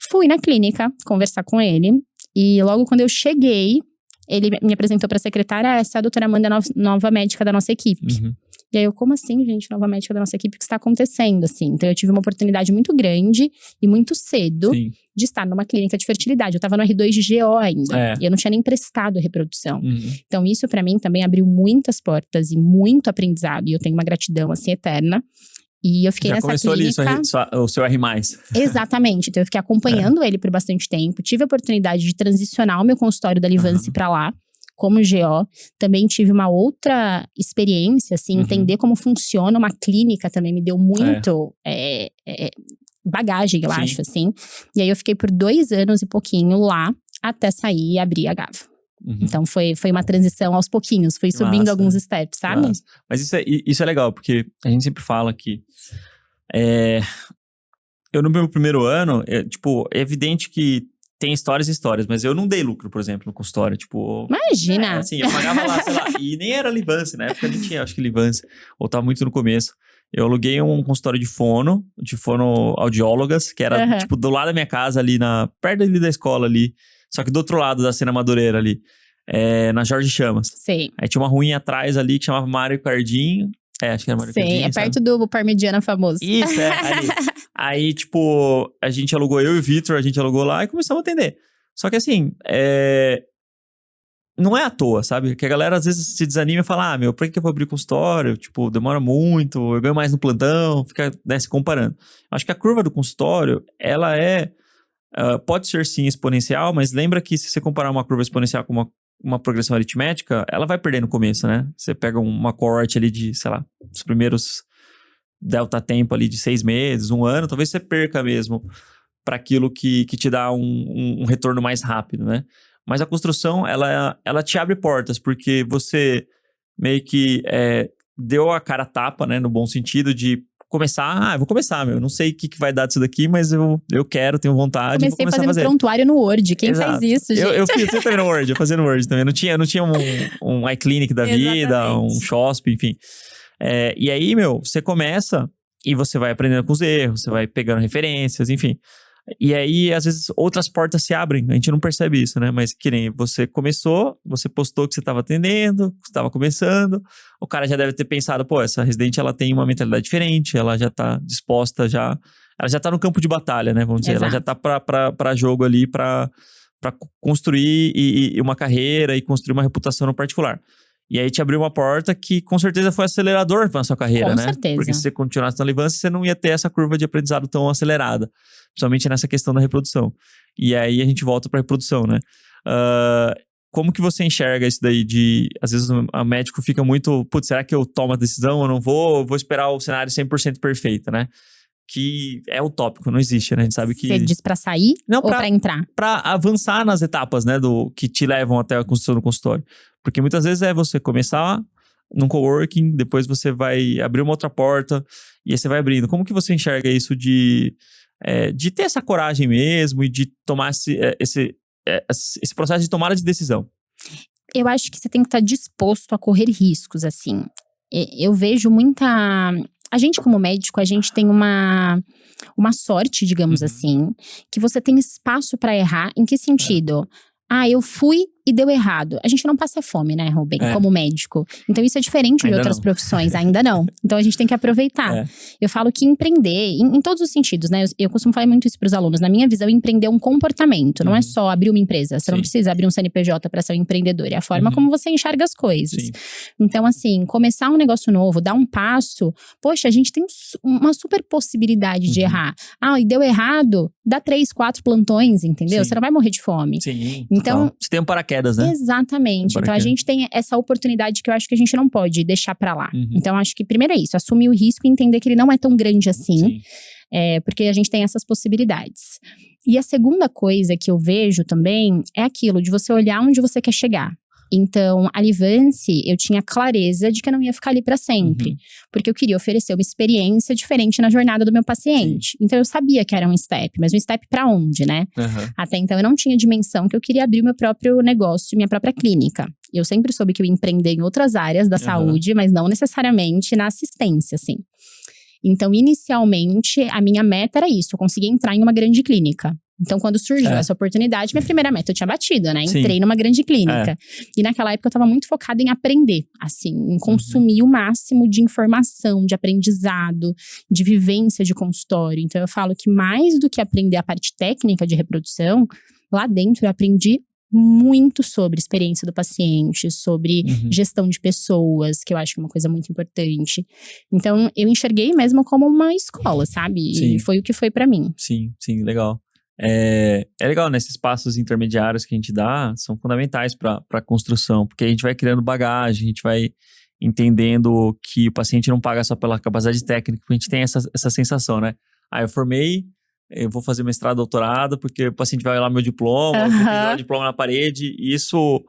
[SPEAKER 2] Fui na clínica conversar com ele, e logo quando eu cheguei, ele me apresentou pra secretária, essa é a doutora Amanda, nova médica da nossa equipe. E aí eu, como assim, gente, nova médica da nossa equipe, o que está acontecendo, assim? Então eu tive uma oportunidade muito grande e muito cedo de estar numa clínica de fertilidade. Eu tava no R2 de GO ainda, e eu não tinha nem prestado a reprodução. Então isso pra mim também abriu muitas portas e muito aprendizado, e eu tenho uma gratidão, assim, eterna. E eu fiquei nessa clínica…
[SPEAKER 1] Já começou ali o seu R+.
[SPEAKER 2] Exatamente, então eu fiquei acompanhando ele por bastante tempo. Tive a oportunidade de transicionar o meu consultório da Livance pra lá, como GO. Também tive uma outra experiência, assim, entender como funciona uma clínica também me deu muito bagagem, eu acho, assim. E aí eu fiquei por 2 anos e pouquinho lá, até sair e abrir a Gava. Então foi uma transição aos pouquinos, fui subindo alguns steps, sabe?
[SPEAKER 1] Mas isso é legal, porque a gente sempre fala que eu no meu primeiro ano, é evidente que tem histórias e histórias, mas eu não dei lucro, por exemplo, no consultório,
[SPEAKER 2] Imagina!
[SPEAKER 1] Assim, eu pagava lá, sei lá, e nem era Livance, na época nem tinha, acho que Livance, ou tava muito no começo. Eu aluguei um consultório de fono audiólogas, que era, do lado da minha casa, ali perto ali da escola ali, só que do outro lado da Cena Madureira ali, na Jorge Chamas.
[SPEAKER 2] Sim.
[SPEAKER 1] Aí tinha uma ruinha atrás ali, que chamava Mário Cardinho. Acho que era Mário Cardinho.
[SPEAKER 2] Sim, perto do Parmigiana famoso.
[SPEAKER 1] Isso, ali. Aí, a gente alugou, eu e o Vitor, a gente alugou lá e começamos a atender. Só que assim, não é à toa, sabe? Que a galera às vezes se desanima e fala, por que eu vou abrir consultório? Demora muito, eu ganho mais no plantão, fica, né, se comparando. Acho que a curva do consultório, ela pode ser sim exponencial, mas lembra que se você comparar uma curva exponencial com uma progressão aritmética, ela vai perder no começo, né? Você pega uma cohort ali de, sei lá, os primeiros delta tempo ali de 6 meses, 1 ano, talvez você perca mesmo para aquilo que te dá um retorno mais rápido, né? Mas a construção, ela te abre portas, porque você meio que deu a cara a tapa, né? No bom sentido de começar, eu vou começar, não sei o que vai dar disso daqui, mas eu quero, tenho vontade, vou começar a fazer.
[SPEAKER 2] Prontuário no Word, quem faz isso, gente?
[SPEAKER 1] Eu fiz também no Word, eu fazia no Word também, eu não tinha um iClinic da vida, um Shosp, enfim. E aí, você começa e você vai aprendendo com os erros, você vai pegando referências, enfim. E aí, às vezes, outras portas se abrem, a gente não percebe isso, né? Mas que nem você começou, você postou que você estava atendendo, que você estava começando, o cara já deve ter pensado, essa residente, ela tem uma mentalidade diferente, ela já tá disposta, ela já tá no campo de batalha, né? Vamos dizer, ela já tá pra jogo ali, pra construir uma carreira e construir uma reputação no particular. E aí te abriu uma porta que com certeza foi acelerador na sua carreira, né?
[SPEAKER 2] Com certeza.
[SPEAKER 1] Porque se você continuasse na Livance, você não ia ter essa curva de aprendizado tão acelerada. Principalmente nessa questão da reprodução. E aí a gente volta pra reprodução, né? Como que você enxerga isso daí de… Às vezes o médico fica muito… será que eu tomo a decisão ou não vou? Vou esperar o cenário 100% perfeito, né? que é utópico, não existe, né? A gente sabe que...
[SPEAKER 2] Você diz pra sair ou pra entrar?
[SPEAKER 1] Pra avançar nas etapas, né? Que te levam até a construção do consultório. Porque muitas vezes é você começar num coworking, depois você vai abrir uma outra porta e aí você vai abrindo. Como que você enxerga isso de ter essa coragem mesmo e de tomar esse processo de tomada de decisão?
[SPEAKER 2] Eu acho que você tem que estar disposto a correr riscos, assim. Eu vejo muita... A gente, como médico, a gente tem uma sorte, digamos assim, que você tem espaço pra errar. Em que sentido? Eu fui e deu errado. A gente não passa fome, né, Rubem? Como médico. Então isso é diferente de outras profissões. Ainda não. Então a gente tem que aproveitar. Eu falo que empreender, em todos os sentidos, né? Eu costumo falar muito isso pros alunos. Na minha visão, empreender é um comportamento. Não é só abrir uma empresa. Você não precisa abrir um CNPJ pra ser um empreendedor. É a forma como você enxerga as coisas. Sim. Então, assim, começar um negócio novo, dar um passo. Poxa, a gente tem uma super possibilidade de errar. E deu errado, dá 3, 4 plantões, entendeu? Sim. Você não vai morrer de fome.
[SPEAKER 1] Sim.
[SPEAKER 2] Então,
[SPEAKER 1] você tem um paraquedas, né?
[SPEAKER 2] Exatamente. Então a gente tem essa oportunidade que eu acho que a gente não pode deixar pra lá. Então acho que primeiro é isso, assumir o risco e entender que ele não é tão grande assim. Porque a gente tem essas possibilidades. E a segunda coisa que eu vejo também é aquilo de você olhar onde você quer chegar. Então, a Livance, eu tinha clareza de que eu não ia ficar ali pra sempre. Porque eu queria oferecer uma experiência diferente na jornada do meu paciente. Sim. Então, eu sabia que era um step. Mas um step pra onde, né? Até então, eu não tinha dimensão que eu queria abrir o meu próprio negócio, minha própria clínica. Eu sempre soube que eu ia empreender em outras áreas da saúde, mas não necessariamente na assistência, assim. Então, inicialmente, a minha meta era isso. Eu conseguia entrar em uma grande clínica. Então, quando surgiu essa oportunidade, minha primeira meta eu tinha batido, né? Entrei numa grande clínica. E naquela época eu tava muito focada em aprender, assim, em consumir o máximo de informação, de aprendizado, de vivência de consultório. Então, eu falo que mais do que aprender a parte técnica de reprodução, lá dentro eu aprendi muito sobre experiência do paciente, sobre gestão de pessoas, que eu acho que é uma coisa muito importante. Então, eu enxerguei mesmo como uma escola, sabe? Sim. E foi o que foi pra mim.
[SPEAKER 1] Sim, legal. É legal, né? Esses passos intermediários que a gente dá são fundamentais para a construção, porque a gente vai criando bagagem, a gente vai entendendo que o paciente não paga só pela capacidade técnica, porque a gente tem essa sensação, né? Eu formei, eu vou fazer mestrado, doutorado, porque o paciente vai olhar meu diploma, eu tenho o diploma na parede, e isso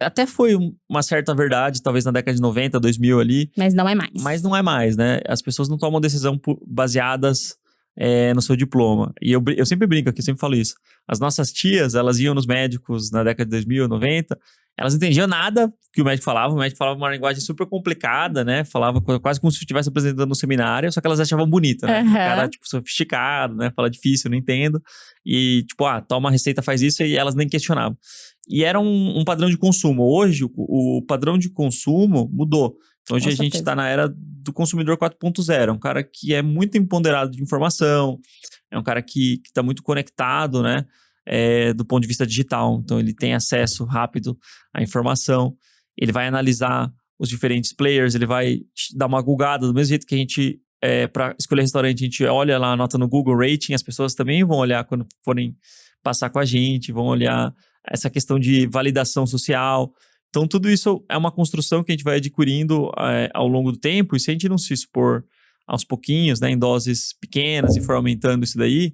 [SPEAKER 1] até foi uma certa verdade, talvez na década de 90, 2000 ali.
[SPEAKER 2] Mas não é mais.
[SPEAKER 1] Mas não é mais, né? As pessoas não tomam decisão baseadas no seu diploma. E eu sempre brinco aqui, sempre falo isso. As nossas tias, elas iam nos médicos na década de 2000, 90, elas não entendiam nada que o médico falava uma linguagem super complicada, né? Falava quase como se estivesse apresentando no seminário, só que elas achavam bonita, né? O cara, tipo, sofisticado, né? Fala difícil, não entendo. E, tipo, toma a receita, faz isso, e elas nem questionavam. E era um padrão de consumo. Hoje, o padrão de consumo mudou. Então, hoje a gente está na era do consumidor 4.0. É um cara que é muito empoderado de informação, é um cara que está muito conectado, né? Do ponto de vista digital. Então, ele tem acesso rápido à informação, ele vai analisar os diferentes players, ele vai dar uma googada, do mesmo jeito que a gente, para escolher restaurante, a gente olha lá a nota no Google Rating, as pessoas também vão olhar quando forem passar com a gente, vão olhar essa questão de validação social. Então, tudo isso é uma construção que a gente vai adquirindo ao longo do tempo, e se a gente não se expor aos pouquinhos, né, em doses pequenas, e for aumentando isso daí,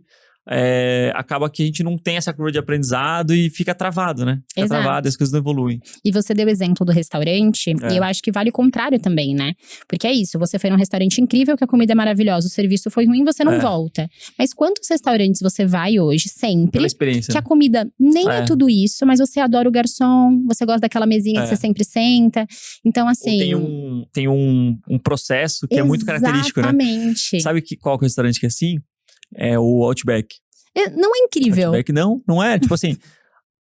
[SPEAKER 1] acaba que a gente não tem essa curva de aprendizado e fica travado, né? Fica travado e as coisas não evoluem.
[SPEAKER 2] E você deu o exemplo do restaurante, e eu acho que vale o contrário também, né? Porque é isso, você foi num restaurante incrível, que a comida é maravilhosa, o serviço foi ruim, você não volta. Mas quantos restaurantes você vai hoje, sempre,
[SPEAKER 1] pela experiência,
[SPEAKER 2] que a comida nem é tudo isso, mas você adora o garçom, você gosta daquela mesinha que você sempre senta. Então, assim...
[SPEAKER 1] Ou tem um processo que é muito característico, né?
[SPEAKER 2] Exatamente.
[SPEAKER 1] Sabe qual que é o restaurante que é assim? É o Outback.
[SPEAKER 2] Não é incrível.
[SPEAKER 1] Outback não é, tipo assim,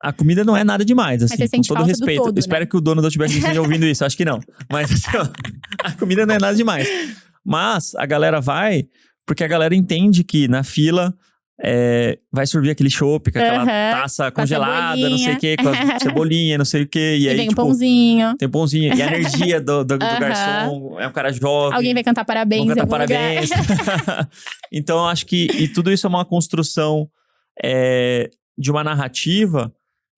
[SPEAKER 1] a comida não é nada demais, assim,
[SPEAKER 2] mas você sente
[SPEAKER 1] com todo
[SPEAKER 2] falta
[SPEAKER 1] respeito.
[SPEAKER 2] Do todo,
[SPEAKER 1] espero que o dono do Outback esteja ouvindo isso, acho que não. Mas assim, a comida não é nada demais. Mas a galera vai porque a galera entende que na fila vai servir aquele chopp com aquela taça congelada, não sei o que, com a cebolinha, não sei o que. E aí,
[SPEAKER 2] vem um pãozinho.
[SPEAKER 1] Tem um pãozinho. E a energia do garçom é um cara jovem.
[SPEAKER 2] Alguém vai cantar parabéns.
[SPEAKER 1] Vão cantar parabéns. Então, eu acho que tudo isso é uma construção de uma narrativa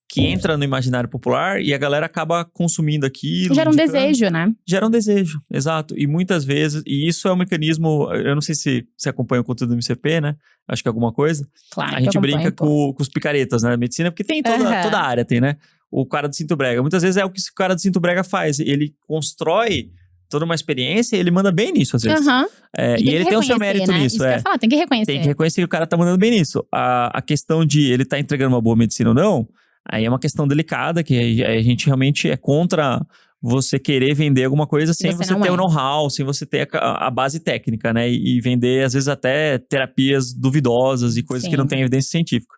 [SPEAKER 1] que entra no imaginário popular e a galera acaba consumindo aquilo.
[SPEAKER 2] Gera um desejo, né?
[SPEAKER 1] Gera um desejo, exato. E muitas vezes, e isso é um mecanismo, eu não sei se você acompanha o conteúdo do MCP, né? Acho que é alguma coisa.
[SPEAKER 2] Claro.
[SPEAKER 1] A gente brinca com os picaretas, né? Na medicina, porque tem toda a área, tem, né? O cara do cinto brega. Muitas vezes é o que o cara do cinto brega faz. Ele constrói toda uma experiência e ele manda bem nisso, às vezes. E ele tem o seu mérito nisso.
[SPEAKER 2] Isso que eu ia falar, tem que reconhecer.
[SPEAKER 1] Tem que reconhecer que o cara tá mandando bem nisso. A questão de ele tá entregando uma boa medicina ou não, aí é uma questão delicada, que a gente realmente é contra você querer vender alguma coisa sem você ter o know-how, sem você ter a base técnica, né? E vender, às vezes, até terapias duvidosas e coisas que não têm evidência científica.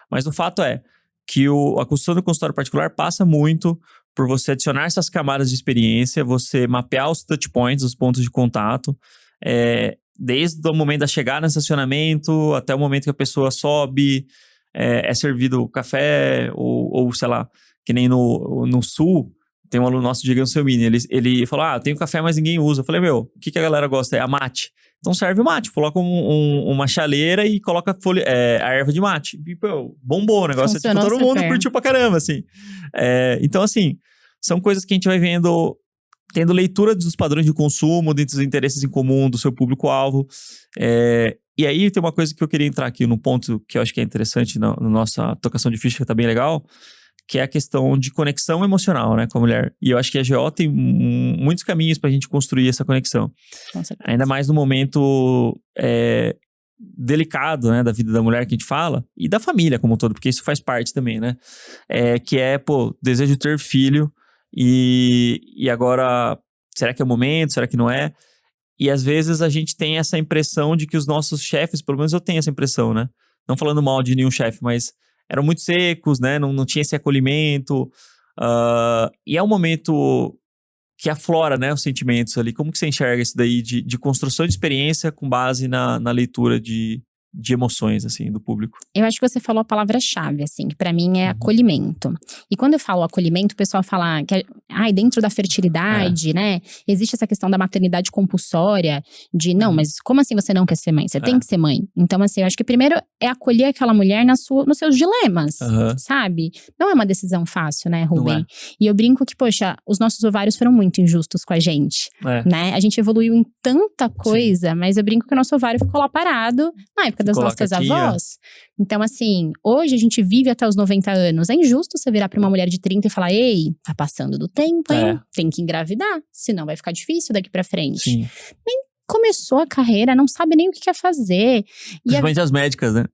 [SPEAKER 1] Mas o fato é que a construção do consultório particular passa muito por você adicionar essas camadas de experiência, você mapear os touch points, os pontos de contato, desde o momento da chegada no estacionamento até o momento que a pessoa sobe, é servido café, ou sei lá, que nem no sul, tem um aluno nosso, Diego Selmini, ele falou, tem o café, mas ninguém usa. Eu falei, o que a galera gosta? É a mate. Então serve o mate, coloca uma chaleira e coloca a erva de mate. E, bombou o negócio, todo mundo curtiu pra caramba, assim. Então, assim, são coisas que a gente vai vendo, tendo leitura dos padrões de consumo, dos interesses em comum do seu público-alvo. E aí tem uma coisa que eu queria entrar aqui num ponto que eu acho que é interessante na nossa tocação de ficha, que tá bem legal, que é a questão de conexão emocional, né, com a mulher. E eu acho que a GO tem muitos caminhos pra gente construir essa conexão. Ainda mais no momento delicado, né, da vida da mulher que a gente fala, e da família como um todo, porque isso faz parte também, né? Que desejo de ter filho, e agora, será que é o momento? Será que não é? E às vezes a gente tem essa impressão de que os nossos chefes, pelo menos eu tenho essa impressão, né? Não falando mal de nenhum chefe, mas eram muito secos, né? Não tinha esse acolhimento. E é um momento que aflora, né, os sentimentos ali. Como que você enxerga isso daí de construção de experiência com base na leitura de emoções, assim, do público?
[SPEAKER 2] Eu acho que você falou a palavra-chave, assim, que pra mim é acolhimento. E quando eu falo acolhimento, o pessoal fala que, dentro da fertilidade, né, existe essa questão da maternidade compulsória, de, não, mas como assim você não quer ser mãe? Você tem que ser mãe. Então, assim, eu acho que primeiro é acolher aquela mulher nos seus dilemas, sabe? Não é uma decisão fácil, né, Rubem? E eu brinco que, poxa, os nossos ovários foram muito injustos com a gente, né? A gente evoluiu em tanta coisa, mas eu brinco que o nosso ovário ficou lá parado na época das nossas avós. Então, assim, hoje a gente vive até os 90 anos. É injusto você virar pra uma mulher de 30 e falar, ei, tá passando do tempo, hein? Tem que engravidar, senão vai ficar difícil daqui pra frente. Nem começou a carreira, não sabe nem o que quer fazer.
[SPEAKER 1] Principalmente as médicas, né?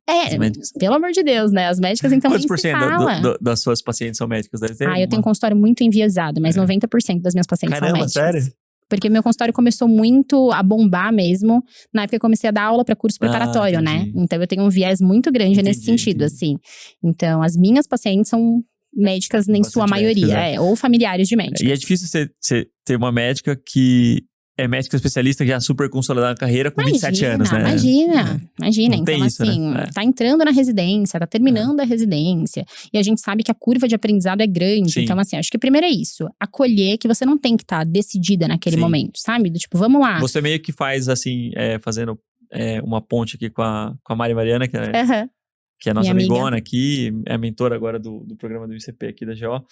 [SPEAKER 2] Pelo amor de Deus, né? As médicas, então,
[SPEAKER 1] quantos por cento das suas pacientes são médicas? Deve ter
[SPEAKER 2] eu tenho um consultório muito enviesado, mas 90% das minhas pacientes são médicas.
[SPEAKER 1] Sério?
[SPEAKER 2] Porque meu consultório começou muito a bombar mesmo, na época eu comecei a dar aula para curso preparatório, né? Então eu tenho um viés muito grande nesse sentido, assim. Então as minhas pacientes são médicas em sua maioria, ou familiares de médicos.
[SPEAKER 1] E é difícil você ter uma médica que é médica especialista que já super consolidada na carreira com 27 anos, né?
[SPEAKER 2] Imagina. Então, isso, assim, né? Tá entrando na residência, tá terminando a residência. E a gente sabe que a curva de aprendizado é grande. Então, assim, acho que primeiro é isso. Acolher que você não tem que estar decidida naquele momento, sabe? Do tipo, vamos lá.
[SPEAKER 1] Você meio que faz, assim, fazendo uma ponte aqui com a Mari Mariana, que é a nossa amigona aqui, é a mentora agora do programa do ICP aqui da GO.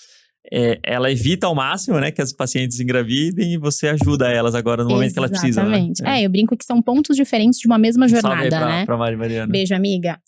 [SPEAKER 1] Ela evita ao máximo, né, que as pacientes engravidem e você ajuda elas agora no momento que elas precisam.
[SPEAKER 2] Exatamente. Eu brinco que são pontos diferentes de uma mesma jornada, né?
[SPEAKER 1] Pra Mari Mariana.
[SPEAKER 2] Beijo, amiga.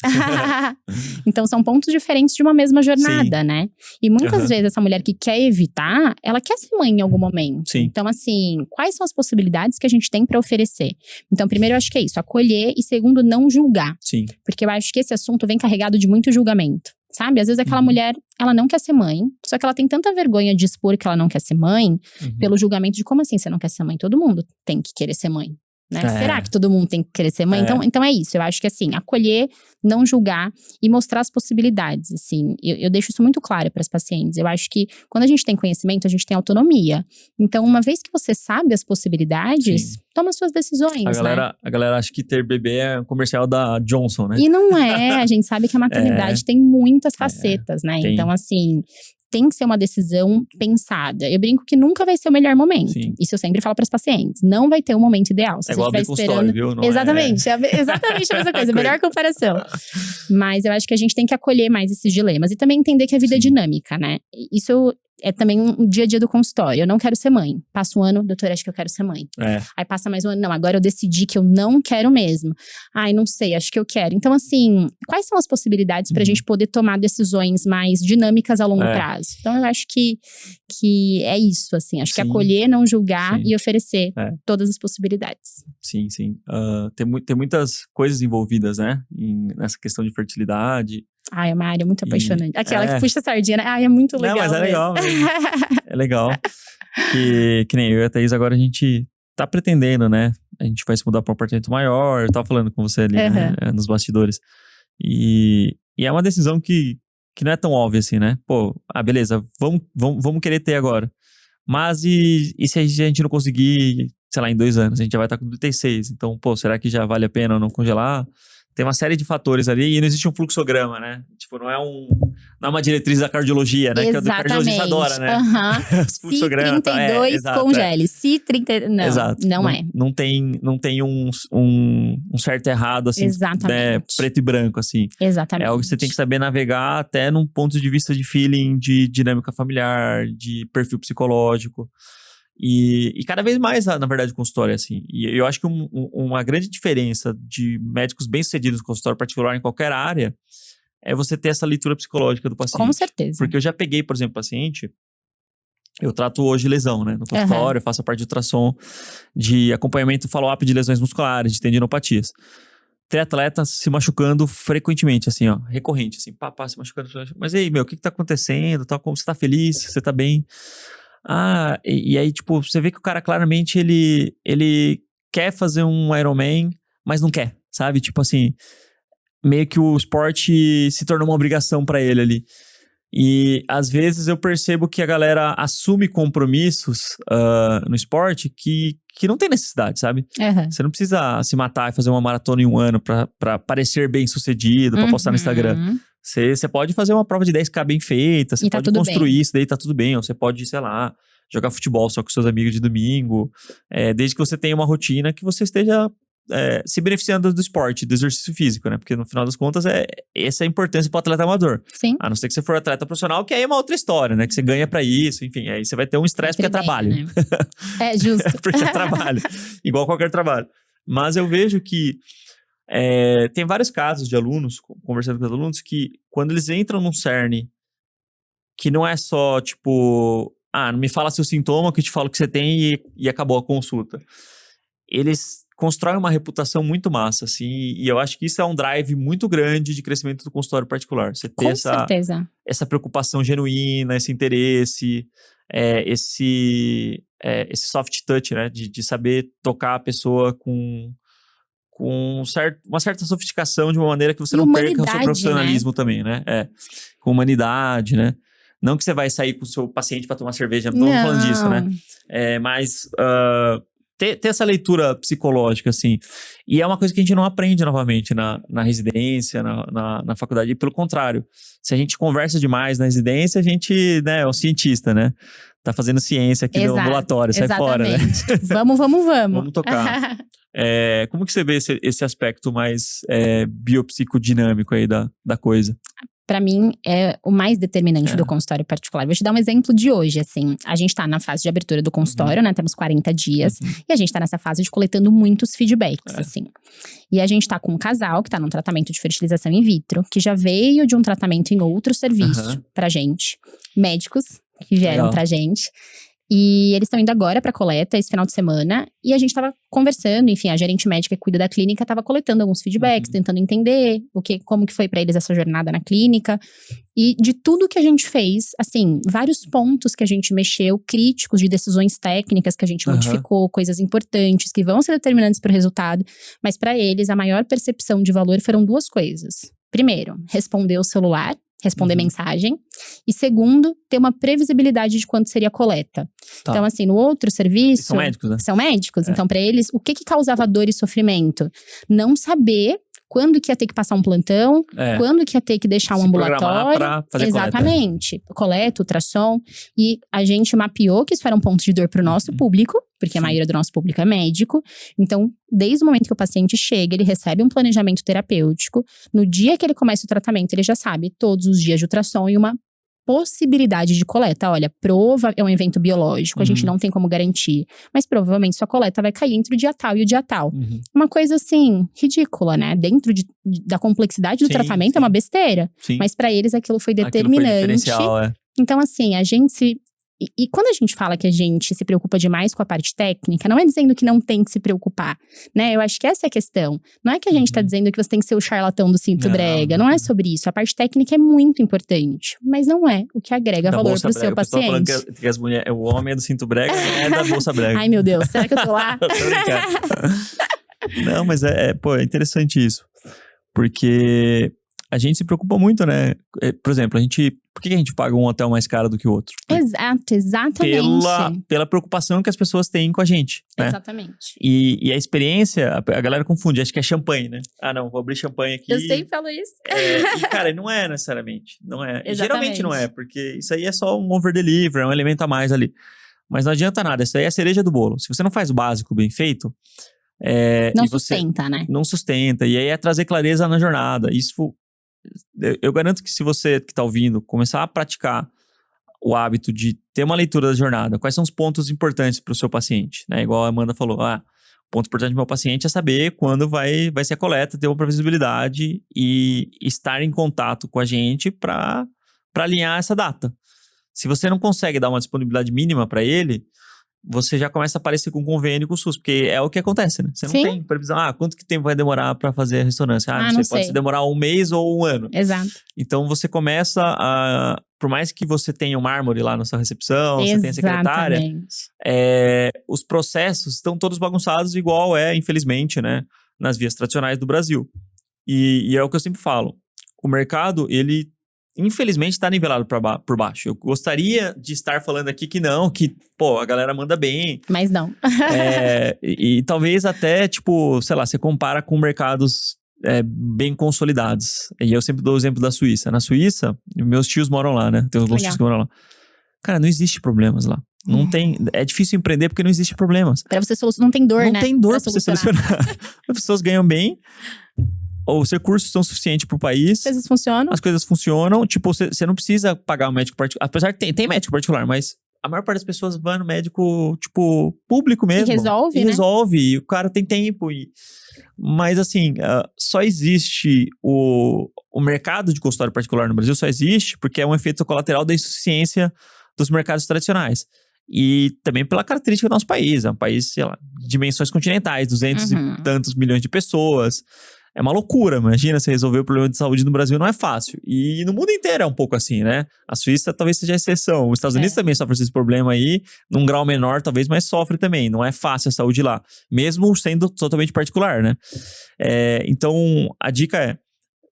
[SPEAKER 2] Então, são pontos diferentes de uma mesma jornada, né? E muitas vezes essa mulher que quer evitar, ela quer ser mãe em algum momento. Então, assim, quais são as possibilidades que a gente tem pra oferecer? Então, primeiro, eu acho que é isso, acolher. E segundo, não julgar. Porque eu acho que esse assunto vem carregado de muito julgamento. Sabe? Às vezes aquela mulher, ela não quer ser mãe, só que ela tem tanta vergonha de expor que ela não quer ser mãe, pelo julgamento de como assim você não quer ser mãe? Todo mundo tem que querer ser mãe, né? Será que todo mundo tem que querer ser mãe? Então é isso, eu acho que assim, acolher, não julgar e mostrar as possibilidades, assim. Eu deixo isso muito claro para as pacientes. Eu acho que quando a gente tem conhecimento, a gente tem autonomia. Então, uma vez que você sabe as possibilidades, toma suas decisões,
[SPEAKER 1] A galera acha que ter bebê é um comercial da Johnson, né?
[SPEAKER 2] E não é, a gente sabe que a maternidade tem muitas facetas, né? Então, assim, tem que ser uma decisão pensada. Eu brinco que nunca vai ser o melhor momento. Sim. Isso eu sempre falo para os pacientes. Não vai ter um momento ideal. Se
[SPEAKER 1] é igual a esperando, viu? Não
[SPEAKER 2] exatamente, exatamente a mesma coisa. Melhor comparação. Mas eu acho que a gente tem que acolher mais esses dilemas. E também entender que a vida é dinâmica, né? Isso é também um dia a dia do consultório. Eu não quero ser mãe. Passa um ano, doutora, acho que eu quero ser mãe. Aí passa mais um ano, não, agora eu decidi que eu não quero mesmo. Ai, não sei, acho que eu quero. Então, assim, quais são as possibilidades pra gente poder tomar decisões mais dinâmicas a longo prazo? Então, eu acho que é isso, assim. Acho que acolher, não julgar e oferecer todas as possibilidades.
[SPEAKER 1] Sim. Tem muitas coisas envolvidas, né? Nessa questão de fertilidade.
[SPEAKER 2] Ai, é uma área muito apaixonante. Aquela que puxa a sardinha, né? Ai, é muito legal.
[SPEAKER 1] Não, mas é legal mesmo. É legal. Que nem eu e a Thaís, agora a gente tá pretendendo, né? A gente vai se mudar pra um apartamento maior. Eu tava falando com você ali, né? Nos bastidores. E é uma decisão que não é tão óbvia assim, né? Pô, beleza, vamos querer ter agora. Mas e se a gente não conseguir, sei lá, em 2 anos? A gente já vai estar com 36. Então, pô, será que já vale a pena não congelar? Tem uma série de fatores ali e não existe um fluxograma, né? Tipo, não é uma diretriz da cardiologia, né?
[SPEAKER 2] Exatamente.
[SPEAKER 1] Que o cardiologista adora, né?
[SPEAKER 2] Se 32, congele. Se 30… Não,
[SPEAKER 1] exato.
[SPEAKER 2] Não é.
[SPEAKER 1] Não tem um certo e errado, assim, né? Preto e branco, assim.
[SPEAKER 2] Exatamente.
[SPEAKER 1] É algo que você tem que saber navegar até num ponto de vista de feeling, de dinâmica familiar, de perfil psicológico. E cada vez mais, na verdade, o consultório é assim. E eu acho que uma grande diferença de médicos bem-sucedidos no consultório particular em qualquer área é você ter essa leitura psicológica do paciente.
[SPEAKER 2] Com certeza.
[SPEAKER 1] Porque eu já peguei, por exemplo, paciente… Eu trato hoje lesão, né? No consultório, eu faço a parte de ultrassom, de acompanhamento follow-up de lesões musculares, de tendinopatias. Tem atletas se machucando frequentemente, assim, ó. Recorrente, assim. Pá, se machucando. Mas e aí, meu, o que tá acontecendo? Como você tá feliz? Você tá bem? E aí, tipo, você vê que o cara claramente, ele quer fazer um Ironman, mas não quer, sabe? Tipo assim, meio que o esporte se tornou uma obrigação pra ele ali. E às vezes eu percebo que a galera assume compromissos no esporte que não tem necessidade, sabe? Você não precisa se matar e fazer uma maratona em 1 ano pra parecer bem sucedido, pra postar no Instagram. Você pode fazer uma prova de 10K bem feita, você pode construir isso, daí tá tudo bem. Ou você pode, sei lá, jogar futebol só com seus amigos de domingo. Desde que você tenha uma rotina que você esteja se beneficiando do esporte, do exercício físico, né? Porque no final das contas, essa é a importância pro atleta amador.
[SPEAKER 2] Sim.
[SPEAKER 1] A não ser que você for atleta profissional, que aí é uma outra história, né? Que você ganha pra isso, enfim. Aí você vai ter um estresse porque é trabalho.
[SPEAKER 2] Né? É, justo.
[SPEAKER 1] Porque é trabalho. Igual qualquer trabalho. Mas eu vejo que tem vários casos de alunos, conversando com os alunos, que quando eles entram num CERN, que não é só, tipo, não me fala seu sintoma, que eu te falo que você tem e acabou a consulta. Eles constroem uma reputação muito massa, assim, e eu acho que isso é um drive muito grande de crescimento do consultório particular. Você ter essa preocupação genuína, esse interesse, esse soft touch, né, de saber tocar a pessoa com uma certa sofisticação de uma maneira que você não perca o seu profissionalismo, né? Também, né? Com humanidade, né? Não que você vai sair com o seu paciente para tomar cerveja, não tô falando disso, né? Mas ter essa leitura psicológica, assim. E é uma coisa que a gente não aprende novamente na residência, na faculdade. E pelo contrário, se a gente conversa demais na residência, a gente, né, é um cientista, né? Tá fazendo ciência aqui no ambulatório, sai fora, né?
[SPEAKER 2] Vamos.
[SPEAKER 1] Vamos tocar. Como que você vê esse aspecto mais biopsicodinâmico aí da coisa?
[SPEAKER 2] Para mim, é o mais determinante do consultório particular. Vou te dar um exemplo de hoje, assim. A gente tá na fase de abertura do consultório, né? Temos 40 dias. E a gente tá nessa fase de coletando muitos feedbacks, assim. E a gente tá com um casal que tá num tratamento de fertilização in vitro, que já veio de um tratamento em outro serviço pra gente. Médicos que vieram pra gente. E eles estão indo agora pra coleta, esse final de semana. E a gente tava conversando, enfim, a gerente médica que cuida da clínica tava coletando alguns feedbacks, tentando entender como que foi pra eles essa jornada na clínica. E de tudo que a gente fez, assim, vários pontos que a gente mexeu, críticos de decisões técnicas que a gente modificou, coisas importantes que vão ser determinantes pro resultado. Mas pra eles, a maior percepção de valor foram 2 coisas. Primeiro, responder o celular. Responder mensagem. E segundo, ter uma previsibilidade de quanto seria a coleta. Tá. Então, assim, no outro serviço…
[SPEAKER 1] São médicos, né?
[SPEAKER 2] São médicos. Então, para eles, o que causava dor e sofrimento? Não saber quando que ia ter que passar um plantão, quando que ia ter que deixar um ambulatório.
[SPEAKER 1] Pra fazer
[SPEAKER 2] exatamente. Coleta, ultrassom. E a gente mapeou que isso era um ponto de dor para o nosso público, porque a maioria do nosso público é médico. Então, desde o momento que o paciente chega, ele recebe um planejamento terapêutico. No dia que ele começa o tratamento, ele já sabe todos os dias de ultrassom e uma possibilidade de coleta. Olha, é um evento biológico, a gente não tem como garantir. Mas provavelmente sua coleta vai cair entre o dia tal e o dia tal. Uma coisa assim, ridícula, né? Dentro da complexidade do tratamento, é uma besteira. Mas para eles aquilo foi determinante. Então assim, a gente se... E quando a gente fala que a gente se preocupa demais com a parte técnica, não é dizendo que não tem que se preocupar, né? Eu acho que essa é a questão. Não é que a gente tá dizendo que você tem que ser o charlatão do cinto brega. Não é sobre isso. A parte técnica é muito importante. Mas não é o que agrega valor pro seu paciente.
[SPEAKER 1] Falando que as mulheres, o homem é do cinto brega, é da bolsa brega.
[SPEAKER 2] Ai, meu Deus. Será que eu tô lá?
[SPEAKER 1] Tô brincando. Não, mas é interessante isso. Porque... a gente se preocupa muito, né? Por exemplo, por que a gente paga um hotel mais caro do que o outro?
[SPEAKER 2] Exato, exatamente.
[SPEAKER 1] Pela preocupação que as pessoas têm com a gente, né?
[SPEAKER 2] Exatamente.
[SPEAKER 1] E a experiência, a galera confunde, acho que é champanhe, né? Ah, não, vou abrir champanhe aqui.
[SPEAKER 2] Eu sempre falo isso.
[SPEAKER 1] E, cara, não é necessariamente, não é. Geralmente não é, porque isso aí é só um over-deliver, é um elemento a mais ali. Mas não adianta nada, isso aí é a cereja do bolo. Se você não faz o básico bem feito...
[SPEAKER 2] não sustenta, né?
[SPEAKER 1] Não sustenta, e aí é trazer clareza na jornada. Isso... eu garanto que se você que está ouvindo começar a praticar o hábito de ter uma leitura da jornada, quais são os pontos importantes para o seu paciente, né? Igual a Amanda falou, o ponto importante do meu paciente é saber quando vai ser a coleta, ter uma previsibilidade e estar em contato com a gente para alinhar essa data. Se você não consegue dar uma disponibilidade mínima para ele, você já começa a aparecer com convênio com o SUS, porque é o que acontece, né? Você não tem previsão, quanto que tempo vai demorar para fazer a ressonância? Não sei, pode demorar 1 mês ou 1 ano.
[SPEAKER 2] Exato.
[SPEAKER 1] Então, você começa a... por mais que você tenha um mármore lá na sua recepção, você tenha secretária, os processos estão todos bagunçados igual infelizmente, né? Nas vias tradicionais do Brasil. E é o que eu sempre falo. O mercado, ele... infelizmente está nivelado por baixo. Eu gostaria de estar falando aqui que não, que, a galera manda bem.
[SPEAKER 2] Mas não.
[SPEAKER 1] E talvez até, sei lá, você compara com mercados bem consolidados. E eu sempre dou o exemplo da Suíça. Na Suíça, meus tios moram lá, né? Tem alguns tios que moram lá. Cara, não existe problemas lá. Não tem... é difícil empreender porque não existe problemas.
[SPEAKER 2] Pra você solucionar, não tem dor, né?
[SPEAKER 1] Não tem dor pra você solucionar. As pessoas ganham bem... os recursos são suficientes pro país. As coisas funcionam. Você não precisa pagar um médico particular. Apesar que tem médico particular, mas a maior parte das pessoas vai no médico, público mesmo.
[SPEAKER 2] E resolve,
[SPEAKER 1] e o cara tem tempo. Mas, assim, só existe o mercado de consultório particular no Brasil, só existe porque é um efeito colateral da insuficiência dos mercados tradicionais. E também pela característica do nosso país. É um país, sei lá, de dimensões continentais, 200 e tantos milhões de pessoas. É uma loucura, imagina, você resolver o problema de saúde no Brasil não é fácil. E no mundo inteiro é um pouco assim, né? A Suíça talvez seja a exceção. Os Estados Unidos também sofrem esse problema aí, num grau menor talvez, mas sofre também. Não é fácil a saúde lá, mesmo sendo totalmente particular, né? Então, a dica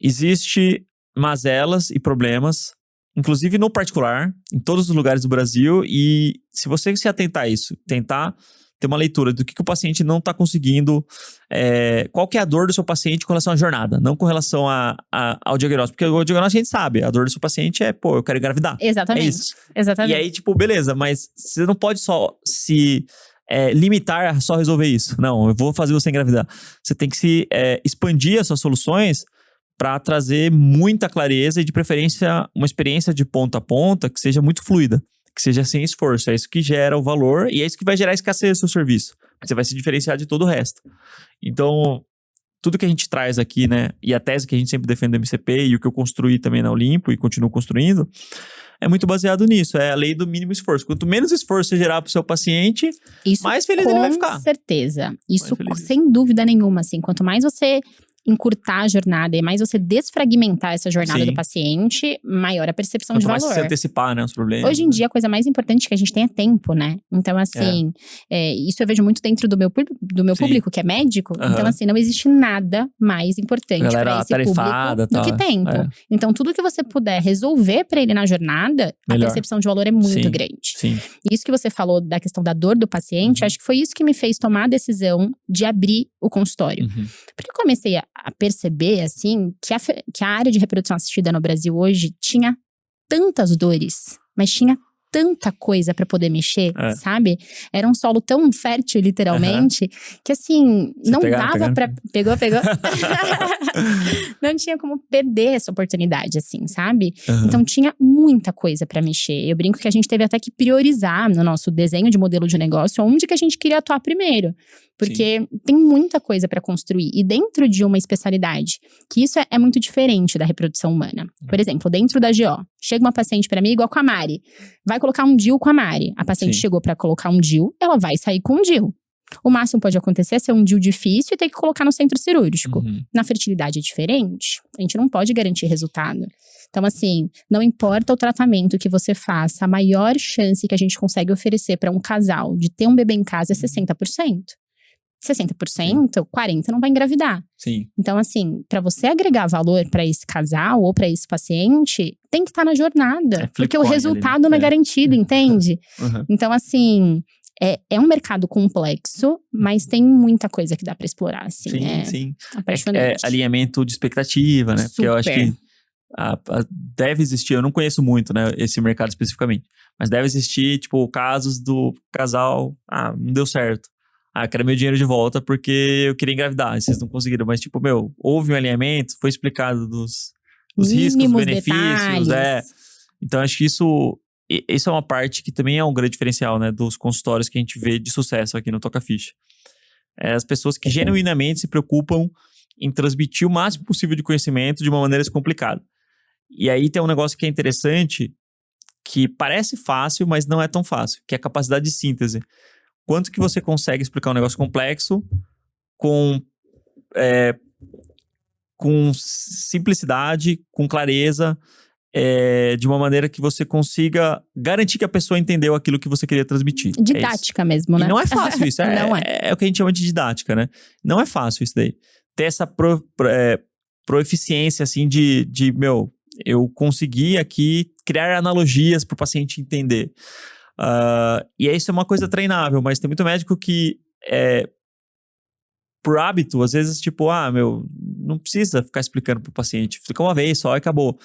[SPEAKER 1] existe mazelas e problemas, inclusive no particular, em todos os lugares do Brasil. E se você se atentar a isso, tentar... ter uma leitura do que o paciente não está conseguindo, qual que é a dor do seu paciente com relação à jornada, não com relação ao diagnóstico, porque o diagnóstico a gente sabe, a dor do seu paciente eu quero engravidar.
[SPEAKER 2] Exatamente.
[SPEAKER 1] É isso.
[SPEAKER 2] Exatamente.
[SPEAKER 1] E aí, beleza, mas você não pode só se limitar a só resolver isso. Não, eu vou fazer você engravidar. Você tem que se expandir as suas soluções para trazer muita clareza e, de preferência, uma experiência de ponta a ponta que seja muito fluida. Que seja sem esforço, é isso que gera o valor e é isso que vai gerar a escassez do seu serviço. Você vai se diferenciar de todo o resto. Então, tudo que a gente traz aqui, né, e a tese que a gente sempre defende do MCP e o que eu construí também na Olimpo e continuo construindo, é muito baseado nisso, é a lei do mínimo esforço. Quanto menos esforço você gerar para o seu paciente, mais feliz ele vai ficar.
[SPEAKER 2] Com certeza. Isso sem dúvida nenhuma, assim, quanto mais você encurtar a jornada e mais você desfragmentar essa jornada do paciente, maior a percepção de valor.
[SPEAKER 1] Mais se antecipar, né, os problemas.
[SPEAKER 2] Hoje em dia, a coisa mais importante que a gente tem é tempo, né? Então, assim, isso eu vejo muito dentro do meu público, que é médico. Então, assim, não existe nada mais importante para esse público do que tempo. Então, tudo que você puder resolver para ele na jornada, a percepção de valor é muito grande.
[SPEAKER 1] Sim.
[SPEAKER 2] E isso que você falou da questão da dor do paciente, acho que foi isso que me fez tomar a decisão de abrir o consultório. Porque eu comecei a perceber, assim, que a área de reprodução assistida no Brasil hoje tinha tantas dores, mas tinha tanta coisa pra poder mexer, sabe? Era um solo tão fértil, literalmente, que assim, você não dava pra... Pegou? Não tinha como perder essa oportunidade, assim, sabe? Então tinha muita coisa pra mexer. Eu brinco que a gente teve até que priorizar no nosso desenho de modelo de negócio onde que a gente queria atuar primeiro. Porque tem muita coisa pra construir. E dentro de uma especialidade, que isso é muito diferente da reprodução humana. Por exemplo, dentro da GO, chega uma paciente pra mim, igual com a Mari. Vai colocar um DIU com a Mari. A paciente chegou pra colocar um DIU, ela vai sair com um DIU. O máximo pode acontecer é ser um DIU difícil e ter que colocar no centro cirúrgico. Na fertilidade é diferente. A gente não pode garantir resultado. Então, assim, não importa o tratamento que você faça, a maior chance que a gente consegue oferecer pra um casal de ter um bebê em casa é 60%. 60%, 40% não vai engravidar.
[SPEAKER 1] Sim.
[SPEAKER 2] Então, assim, pra você agregar valor pra esse casal ou pra esse paciente, tem que estar na jornada. Porque o resultado não é garantido, entende? Então, assim, é um mercado complexo, mas tem muita coisa que dá pra explorar, assim.
[SPEAKER 1] Sim.
[SPEAKER 2] Apaixonante.
[SPEAKER 1] Alinhamento de expectativa, né?
[SPEAKER 2] Super.
[SPEAKER 1] Porque eu acho que deve existir, eu não conheço muito, né, esse mercado especificamente, mas deve existir, tipo, casos do casal, não deu certo. Quero meu dinheiro de volta porque eu queria engravidar, e vocês não conseguiram. Mas, tipo, houve um alinhamento, foi explicado dos riscos, dos benefícios. Então, acho que isso é uma parte que também é um grande diferencial, né, dos consultórios que a gente vê de sucesso aqui no Toca Ficha. As pessoas que genuinamente se preocupam em transmitir o máximo possível de conhecimento de uma maneira descomplicada. E aí tem um negócio que é interessante, que parece fácil, mas não é tão fácil, que é a capacidade de síntese. Quanto que você consegue explicar um negócio complexo com simplicidade, com clareza, de uma maneira que você consiga garantir que a pessoa entendeu aquilo que você queria transmitir.
[SPEAKER 2] Didática mesmo, né?
[SPEAKER 1] E não é fácil isso.
[SPEAKER 2] Não
[SPEAKER 1] é o que a gente chama de didática, né? Não é fácil isso daí. Ter essa proeficiência, assim, eu consegui aqui criar analogias para o paciente entender. E isso é uma coisa treinável, mas tem muito médico que, por hábito, às vezes, tipo, não precisa ficar explicando pro paciente, explica uma vez só e acabou.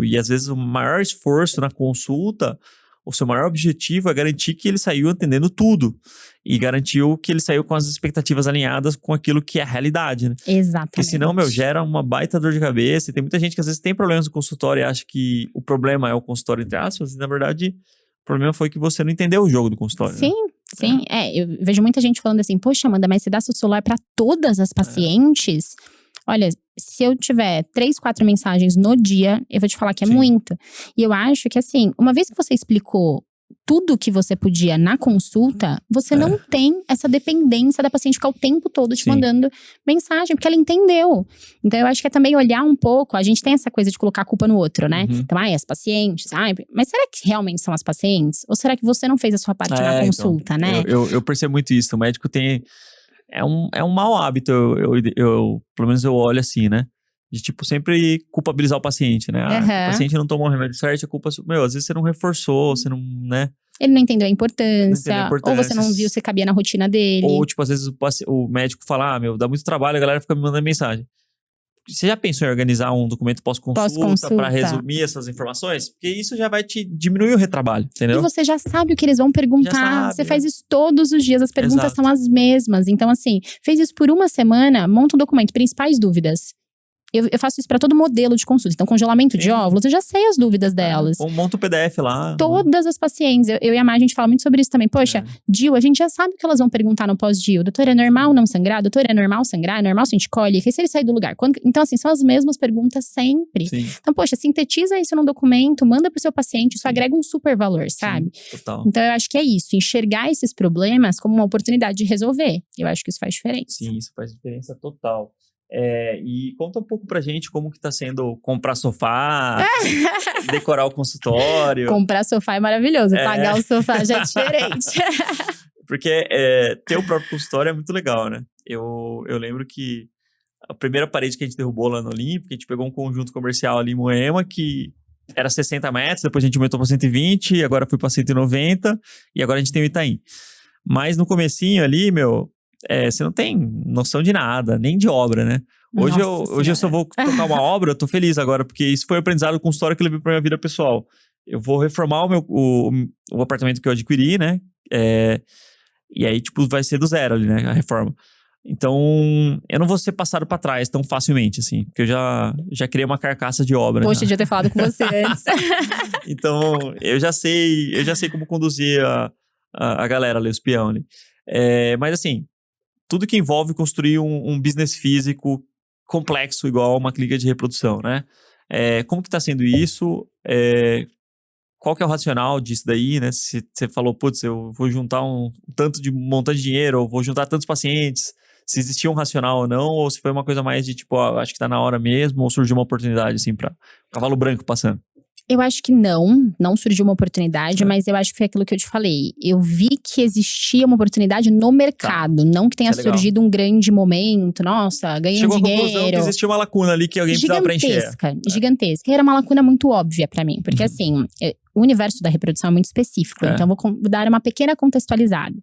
[SPEAKER 1] E às vezes o maior esforço na consulta, o seu maior objetivo é garantir que ele saiu entendendo tudo. E garantiu que ele saiu com as expectativas alinhadas com aquilo que é a realidade, né?
[SPEAKER 2] Exatamente.
[SPEAKER 1] Porque senão, gera uma baita dor de cabeça. E tem muita gente que às vezes tem problemas no consultório e acha que o problema é o consultório, entre aspas, e na verdade... O problema foi que você não entendeu o jogo do consultório.
[SPEAKER 2] Sim,
[SPEAKER 1] né?
[SPEAKER 2] sim. Eu vejo muita gente falando assim, poxa, Amanda, mas você dá seu celular pra todas as pacientes? Olha, se eu tiver 3, 4 mensagens no dia, eu vou te falar que é muito. E eu acho que assim, uma vez que você explicou tudo que você podia na consulta, você não tem essa dependência da paciente ficar o tempo todo te mandando mensagem, porque ela entendeu. Então, eu acho que é também olhar um pouco, a gente tem essa coisa de colocar a culpa no outro, né? Então, as pacientes, mas será que realmente são as pacientes? Ou será que você não fez a sua parte na consulta,
[SPEAKER 1] então,
[SPEAKER 2] né?
[SPEAKER 1] Eu percebo muito isso, o médico tem... É um mau hábito, pelo menos eu olho assim, né? De, tipo, sempre culpabilizar o paciente, né? O paciente não tomou o remédio certo, a culpa... às vezes você não reforçou, você não, né?
[SPEAKER 2] Ele não entendeu a importância, ou você não viu se cabia na rotina dele.
[SPEAKER 1] Ou, tipo, às vezes o médico fala, dá muito trabalho, a galera fica me mandando mensagem. Você já pensou em organizar um documento pós-consulta para resumir essas informações? Porque isso já vai te diminuir o retrabalho, entendeu?
[SPEAKER 2] E você já sabe o que eles vão perguntar. Você faz isso todos os dias, as perguntas são as mesmas. Então, assim, fez isso por uma semana, monta um documento, principais dúvidas. Eu faço isso para todo modelo de consulta. Então, congelamento de óvulos, eu já sei as dúvidas delas.
[SPEAKER 1] Monta o PDF lá.
[SPEAKER 2] Todas as pacientes. Eu e a Mar, a gente fala muito sobre isso também. Poxa, DIU, a gente já sabe o que elas vão perguntar no pós-DIU. Doutor, é normal não sangrar? Doutor, é normal sangrar? É normal se a gente colhe? E se ele sair do lugar? Então, assim, são as mesmas perguntas sempre.
[SPEAKER 1] Sim.
[SPEAKER 2] Então, poxa, sintetiza isso num documento, manda pro seu paciente. Isso agrega um super valor, sabe?
[SPEAKER 1] Sim, total.
[SPEAKER 2] Então, eu acho que é isso. Enxergar esses problemas como uma oportunidade de resolver. Eu acho que isso faz diferença.
[SPEAKER 1] Sim, isso faz diferença total. E conta um pouco pra gente como que tá sendo comprar sofá, decorar o consultório.
[SPEAKER 2] Comprar sofá é maravilhoso, pagar o sofá já é diferente.
[SPEAKER 1] Porque ter o próprio consultório é muito legal, né? Eu lembro que a primeira parede que a gente derrubou lá no Olímpico, a gente pegou um conjunto comercial ali em Moema que era 60 metros, depois a gente aumentou para 120, agora foi para 190 e agora a gente tem o Itaim. Mas no comecinho ali, você não tem noção de nada, nem de obra, né? Hoje eu só vou tocar uma obra, eu tô feliz agora, porque isso foi um aprendizado com história que eu levei pra minha vida pessoal. Eu vou reformar o apartamento que eu adquiri, né? E aí, tipo, vai ser do zero ali, né? A reforma. Então, eu não vou ser passado pra trás tão facilmente, assim. Porque eu já criei uma carcaça de obra.
[SPEAKER 2] Poxa, eu devia ter falado com você antes.
[SPEAKER 1] Então, eu já sei como conduzir a galera ali, os peão ali. Mas assim, tudo que envolve construir um business físico complexo, igual uma clínica de reprodução, né? Como que tá sendo isso? Qual que é o racional disso daí, né? Se você falou, putz, eu vou juntar um montante de dinheiro, ou vou juntar tantos pacientes, se existia um racional ou não, ou se foi uma coisa mais de tipo, acho que tá na hora mesmo, ou surgiu uma oportunidade, assim, pra cavalo branco passando?
[SPEAKER 2] Eu acho que não surgiu uma oportunidade, mas eu acho que foi aquilo que eu te falei. Eu vi que existia uma oportunidade no mercado, não que tenha surgido um grande momento, nossa, ganhei um dinheiro.
[SPEAKER 1] Chegou à conclusão que existia uma lacuna ali que alguém precisava preencher.
[SPEAKER 2] Gigantesca. E era uma lacuna muito óbvia pra mim, porque assim, o universo da reprodução é muito específico, então vou dar uma pequena contextualizada.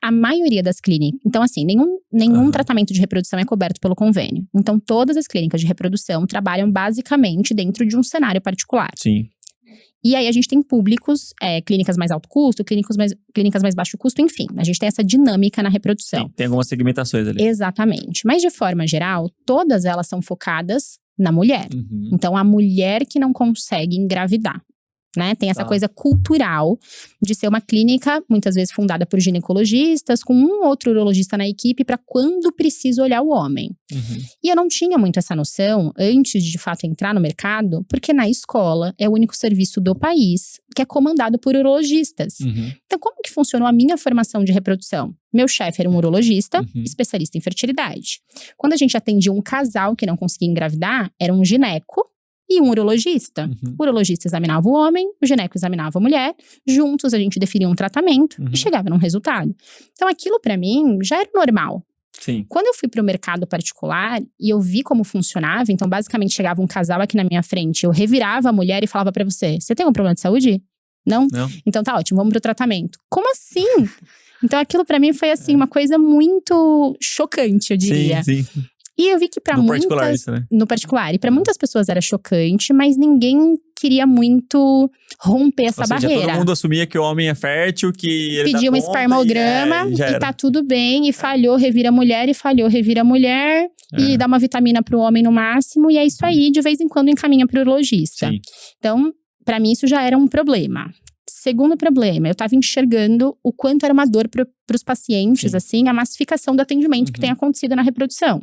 [SPEAKER 2] A maioria das clínicas, então assim, nenhum tratamento de reprodução é coberto pelo convênio. Então todas as clínicas de reprodução trabalham basicamente dentro de um cenário particular.
[SPEAKER 1] Sim.
[SPEAKER 2] E aí a gente tem públicos, clínicas mais alto custo, clínicas mais baixo custo, enfim. A gente tem essa dinâmica na reprodução.
[SPEAKER 1] Sim, tem algumas segmentações ali.
[SPEAKER 2] Exatamente. Mas de forma geral, todas elas são focadas na mulher. Então a mulher que não consegue engravidar. Né? Tem essa coisa cultural de ser uma clínica, muitas vezes fundada por ginecologistas, com um outro urologista na equipe para quando precisa olhar o homem. E eu não tinha muito essa noção antes de fato entrar no mercado, porque na escola é o único serviço do país que é comandado por urologistas. Então, como que funcionou a minha formação de reprodução? Meu chefe era um urologista, especialista em fertilidade. Quando a gente atendia um casal que não conseguia engravidar, era um gineco e um urologista. O urologista examinava o homem, o gineco examinava a mulher. Juntos a gente definia um tratamento e chegava num resultado. Então aquilo pra mim já era normal.
[SPEAKER 1] Sim.
[SPEAKER 2] Quando eu fui pro mercado particular e eu vi como funcionava, então basicamente chegava um casal aqui na minha frente, eu revirava a mulher e falava pra você tem um problema de saúde? Não? Então tá ótimo, vamos pro tratamento. Como assim? Então aquilo pra mim foi assim, uma coisa muito chocante, eu diria.
[SPEAKER 1] Sim.
[SPEAKER 2] E eu vi que pra muitas…
[SPEAKER 1] particular isso, né?
[SPEAKER 2] No particular. E pra muitas pessoas era chocante, mas ninguém queria muito romper essa barreira.
[SPEAKER 1] Todo mundo assumia que o homem é fértil, que ele
[SPEAKER 2] pedia um espermograma e tá tudo bem. E falhou, revira a mulher, e dá uma vitamina pro homem no máximo. E é isso aí, de vez em quando encaminha pro urologista.
[SPEAKER 1] Sim.
[SPEAKER 2] Então, pra mim isso já era um problema. Segundo problema, eu tava enxergando o quanto era uma dor pros pacientes, assim, a massificação do atendimento que tem acontecido na reprodução.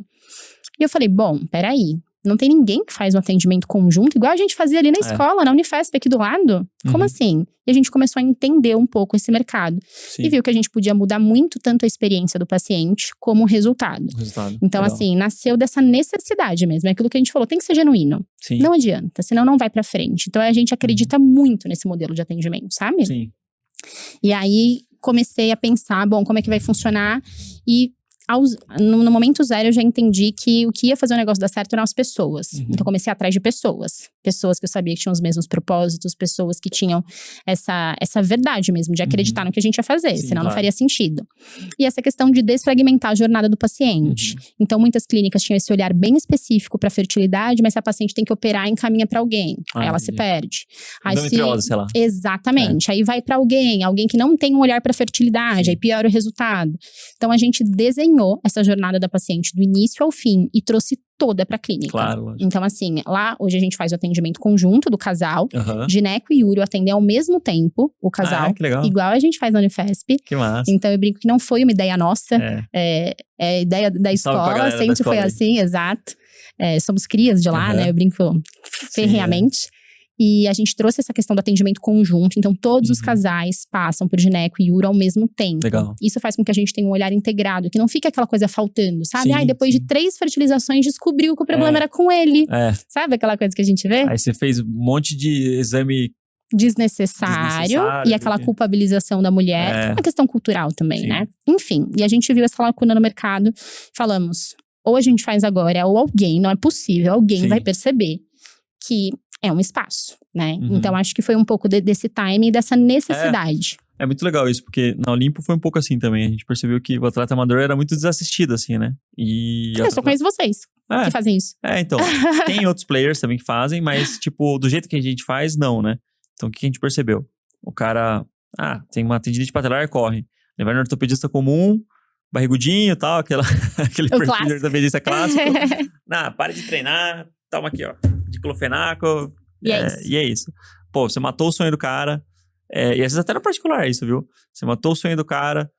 [SPEAKER 2] E eu falei, bom, peraí, não tem ninguém que faz um atendimento conjunto, igual a gente fazia ali na escola, na Unifesp, aqui do lado? Como assim? E a gente começou a entender um pouco esse mercado. E viu que a gente podia mudar muito tanto a experiência do paciente, como o resultado. Então, assim, nasceu dessa necessidade mesmo. É aquilo que a gente falou, tem que ser genuíno.
[SPEAKER 1] Sim.
[SPEAKER 2] Não adianta, senão não vai pra frente. Então, a gente acredita muito nesse modelo de atendimento, sabe?
[SPEAKER 1] Sim.
[SPEAKER 2] E aí, comecei a pensar, bom, como é que vai funcionar? E no momento zero eu já entendi que o que ia fazer o negócio dar certo eram as pessoas. Então comecei atrás de pessoas. Pessoas que eu sabia que tinham os mesmos propósitos, pessoas que tinham essa verdade mesmo, de acreditar no que a gente ia fazer, senão não faria sentido. E essa questão de desfragmentar a jornada do paciente. Então muitas clínicas tinham esse olhar bem específico para fertilidade, mas se a paciente tem que operar, encaminha para alguém. Aí ela se perde. Aí
[SPEAKER 1] endometriose, sei lá.
[SPEAKER 2] Exatamente. Aí vai para alguém que não tem um olhar para fertilidade, aí piora o resultado. Então a gente desenhou essa jornada da paciente do início ao fim e trouxe toda pra clínica.
[SPEAKER 1] Claro.
[SPEAKER 2] Então, assim, lá hoje a gente faz o atendimento conjunto do casal. Gineco e uro atendem ao mesmo tempo o casal.
[SPEAKER 1] Que legal.
[SPEAKER 2] Igual a gente faz na Unifesp.
[SPEAKER 1] Que massa.
[SPEAKER 2] Então, eu brinco que não foi uma ideia nossa. É ideia da escola, sempre foi assim, exato. Somos crias de lá, né? Eu brinco ferreamente. E a gente trouxe essa questão do atendimento conjunto. Então, todos os casais passam por gineco e uro ao mesmo tempo.
[SPEAKER 1] Legal.
[SPEAKER 2] Isso faz com que a gente tenha um olhar integrado. Que não fique aquela coisa faltando, sabe? Depois de 3 fertilizações, descobriu que o problema era com ele. Sabe aquela coisa que a gente vê?
[SPEAKER 1] Aí você fez um monte de exame
[SPEAKER 2] desnecessário e aquela culpabilização da mulher. É uma questão cultural também, né? Enfim, e a gente viu essa lacuna no mercado. Falamos, ou a gente faz agora, ou alguém, não é possível, alguém vai perceber que é um espaço, né? Então, acho que foi um pouco desse timing, dessa necessidade.
[SPEAKER 1] É muito legal isso, porque na Olimpo foi um pouco assim também. A gente percebeu que o atleta amador era muito desassistido, assim, né?
[SPEAKER 2] Eu só conheço vocês que fazem isso.
[SPEAKER 1] Então, tem outros players também que fazem, mas, tipo, do jeito que a gente faz, não, né? Então, o que a gente percebeu? O cara, tem uma tendinite patelar, corre. Ele vai no ortopedista comum, barrigudinho e tal, aquele perfil de ortopedista clássico. Pare de treinar, toma aqui, ó, diclofenaco. E é isso. Pô, você matou o sonho do cara. E às vezes até no particular isso, viu? Você matou o sonho do cara,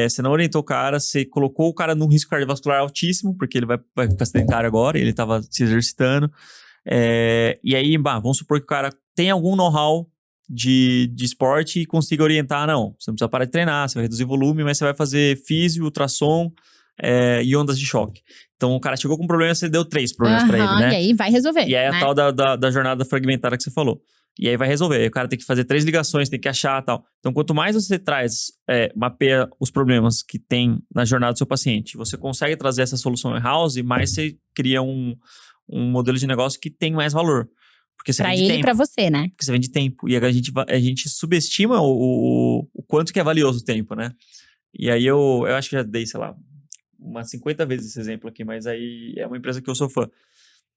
[SPEAKER 1] você não orientou o cara, você colocou o cara num risco cardiovascular altíssimo, porque ele vai ficar sedentário agora, ele tava se exercitando. E aí, vamos supor que o cara tem algum know-how de esporte e consiga orientar, não, você não precisa parar de treinar, você vai reduzir volume, mas você vai fazer físio, ultrassom e ondas de choque. Então o cara chegou com um problema, você deu 3 problemas pra ele, né?
[SPEAKER 2] E aí vai resolver.
[SPEAKER 1] E aí
[SPEAKER 2] né?
[SPEAKER 1] a tal da jornada fragmentada que você falou. E aí vai resolver. Aí o cara tem que fazer 3 ligações, tem que achar e tal. Então, quanto mais você mapeia os problemas que tem na jornada do seu paciente, você consegue trazer essa solução in-house, mais você cria um modelo de negócio que tem mais valor. Porque você
[SPEAKER 2] vende tempo. Pra ele e pra você, né?
[SPEAKER 1] Porque você vende tempo. E a gente subestima o quanto que é valioso o tempo, né? E aí eu acho que já dei, sei lá, umas 50 vezes esse exemplo aqui, mas aí é uma empresa que eu sou fã.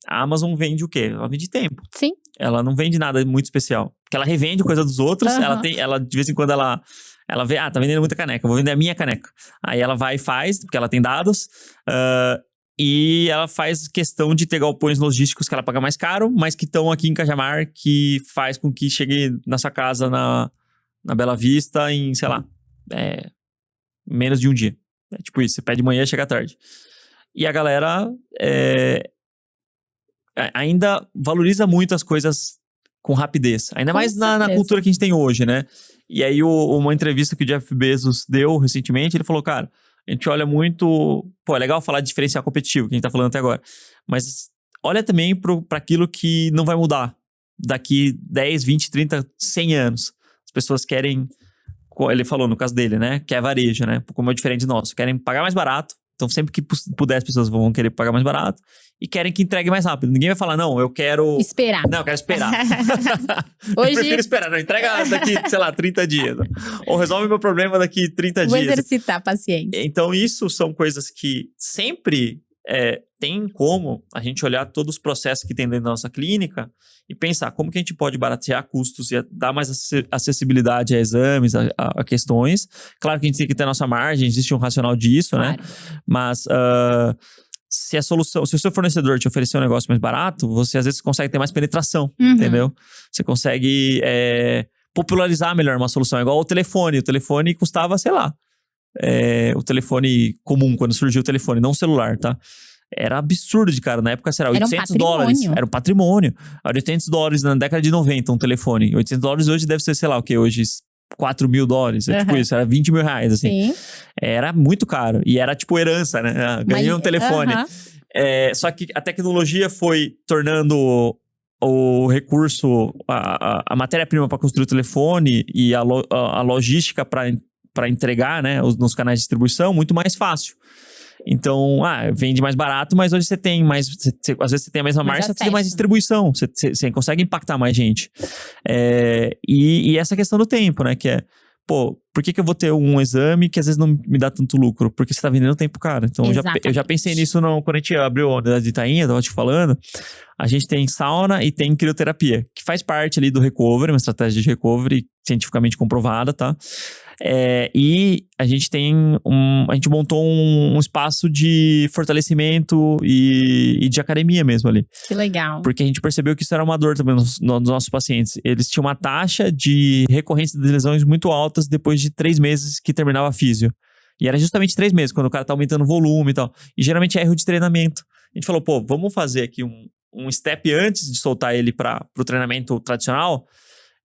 [SPEAKER 1] A Amazon vende o quê? Ela vende tempo.
[SPEAKER 2] Sim.
[SPEAKER 1] Ela não vende nada muito especial. Porque ela revende coisa dos outros. Ela de vez em quando, ela vê, tá vendendo muita caneca, vou vender a minha caneca. Aí ela vai e faz, porque ela tem dados. E ela faz questão de ter galpões logísticos que ela paga mais caro, mas que estão aqui em Cajamar, que faz com que chegue na sua casa na Bela Vista em, sei lá, menos de um dia. É tipo isso, você pede de manhã e chega à tarde. E a galera ainda valoriza muito as coisas com rapidez. Ainda mais na cultura que a gente tem hoje, né? E aí, uma entrevista que o Jeff Bezos deu recentemente, ele falou, cara, a gente olha muito... Pô, é legal falar de diferencial competitivo, que a gente tá falando até agora. Mas olha também para aquilo que não vai mudar daqui 10, 20, 30, 100 anos. As pessoas querem... Ele falou no caso dele, né? Que é varejo, né? Como é diferente de nós. Querem pagar mais barato. Então, sempre que puder, as pessoas vão querer pagar mais barato. E querem que entregue mais rápido. Ninguém vai falar, não, eu quero...
[SPEAKER 2] Esperar.
[SPEAKER 1] Não, eu quero esperar. Eu prefiro esperar. Não, entrega daqui, sei lá, 30 dias. Ou resolve meu problema daqui 30 dias.
[SPEAKER 2] Vou exercitar a paciência.
[SPEAKER 1] Então, isso são coisas que sempre tem como a gente olhar todos os processos que tem dentro da nossa clínica e pensar como que a gente pode baratear custos e dar mais acessibilidade a exames, a questões. Claro que a gente tem que ter a nossa margem, existe um racional disso, claro, né? Mas se o seu fornecedor te oferecer um negócio mais barato, você às vezes consegue ter mais penetração, entendeu? Você consegue popularizar melhor uma solução. Igual o telefone. O telefone custava, sei lá, o telefone comum, quando surgiu o telefone, não o celular, tá? Era absurdo de cara. Na época, era $800. Era um patrimônio. Era $800 na década de 90, um telefone. $800 hoje deve ser, sei lá o que, hoje $4.000. Tipo isso, era R$20 mil, assim. Sim. Era muito caro. E era tipo herança, né? Ganhei um telefone. Só que a tecnologia foi tornando o recurso, a matéria-prima para construir o telefone e a logística para entregar, né, nos canais de distribuição muito mais fácil. Então, vende mais barato, mas hoje você tem mais... às vezes você tem a mesma marca, você tem mais distribuição. Você consegue impactar mais gente. E essa questão do tempo, né? Que por que eu vou ter um exame que às vezes não me dá tanto lucro? Porque você tá vendendo tempo caro. Então, eu já pensei nisso quando a gente abriu a unidade de Itainha, eu tava te falando. A gente tem sauna e tem crioterapia, que faz parte ali do recovery, uma estratégia de recovery cientificamente comprovada, tá? E a gente a gente montou um espaço de fortalecimento e de academia mesmo ali.
[SPEAKER 2] Que legal.
[SPEAKER 1] Porque a gente percebeu que isso era uma dor também dos nossos pacientes. Eles tinham uma taxa de recorrência de lesões muito altas depois de 3 meses que terminava a físio. E era justamente 3 meses, quando o cara tá aumentando o volume e tal. E geralmente é erro de treinamento. A gente falou, vamos fazer aqui um step antes de soltar ele para o treinamento tradicional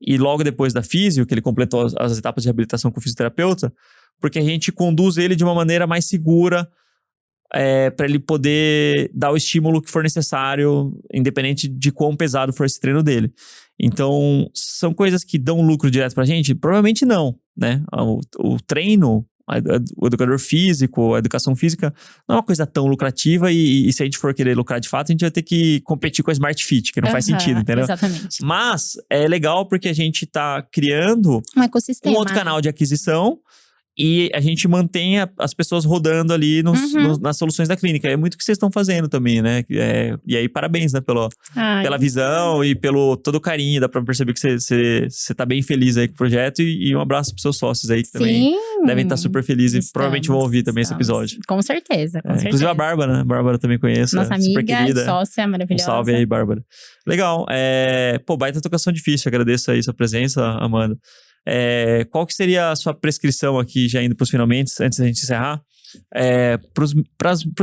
[SPEAKER 1] e logo depois da físio, que ele completou as etapas de reabilitação com o fisioterapeuta, porque a gente conduz ele de uma maneira mais segura para ele poder dar o estímulo que for necessário, independente de quão pesado for esse treino dele. Então, são coisas que dão lucro direto pra gente? Provavelmente não, né? O treino, o educador físico, a educação física, não é uma coisa tão lucrativa e se a gente for querer lucrar de fato, a gente vai ter que competir com a Smart Fit, que não faz sentido, entendeu?
[SPEAKER 2] Exatamente.
[SPEAKER 1] Mas é legal porque a gente tá criando
[SPEAKER 2] um ecossistema,
[SPEAKER 1] um outro canal de aquisição e a gente mantém as pessoas rodando ali nas soluções da clínica. É muito o que vocês estão fazendo também, né? E aí, parabéns, né? Pela visão e pelo todo o carinho. Dá pra perceber que você tá bem feliz aí com o projeto. E um abraço pros seus sócios aí, que também devem estar super felizes. E provavelmente vão ouvir também esse episódio.
[SPEAKER 2] Com certeza, com certeza.
[SPEAKER 1] Inclusive a Bárbara, né? A Bárbara também conheço.
[SPEAKER 2] Nossa
[SPEAKER 1] super
[SPEAKER 2] amiga,
[SPEAKER 1] querida.
[SPEAKER 2] sócia maravilhosa.
[SPEAKER 1] Um salve aí, Bárbara. Legal. Baita tocação difícil. Agradeço aí sua presença, Amanda. Qual que seria a sua prescrição aqui, já indo para os finalmente, antes da gente encerrar? Para os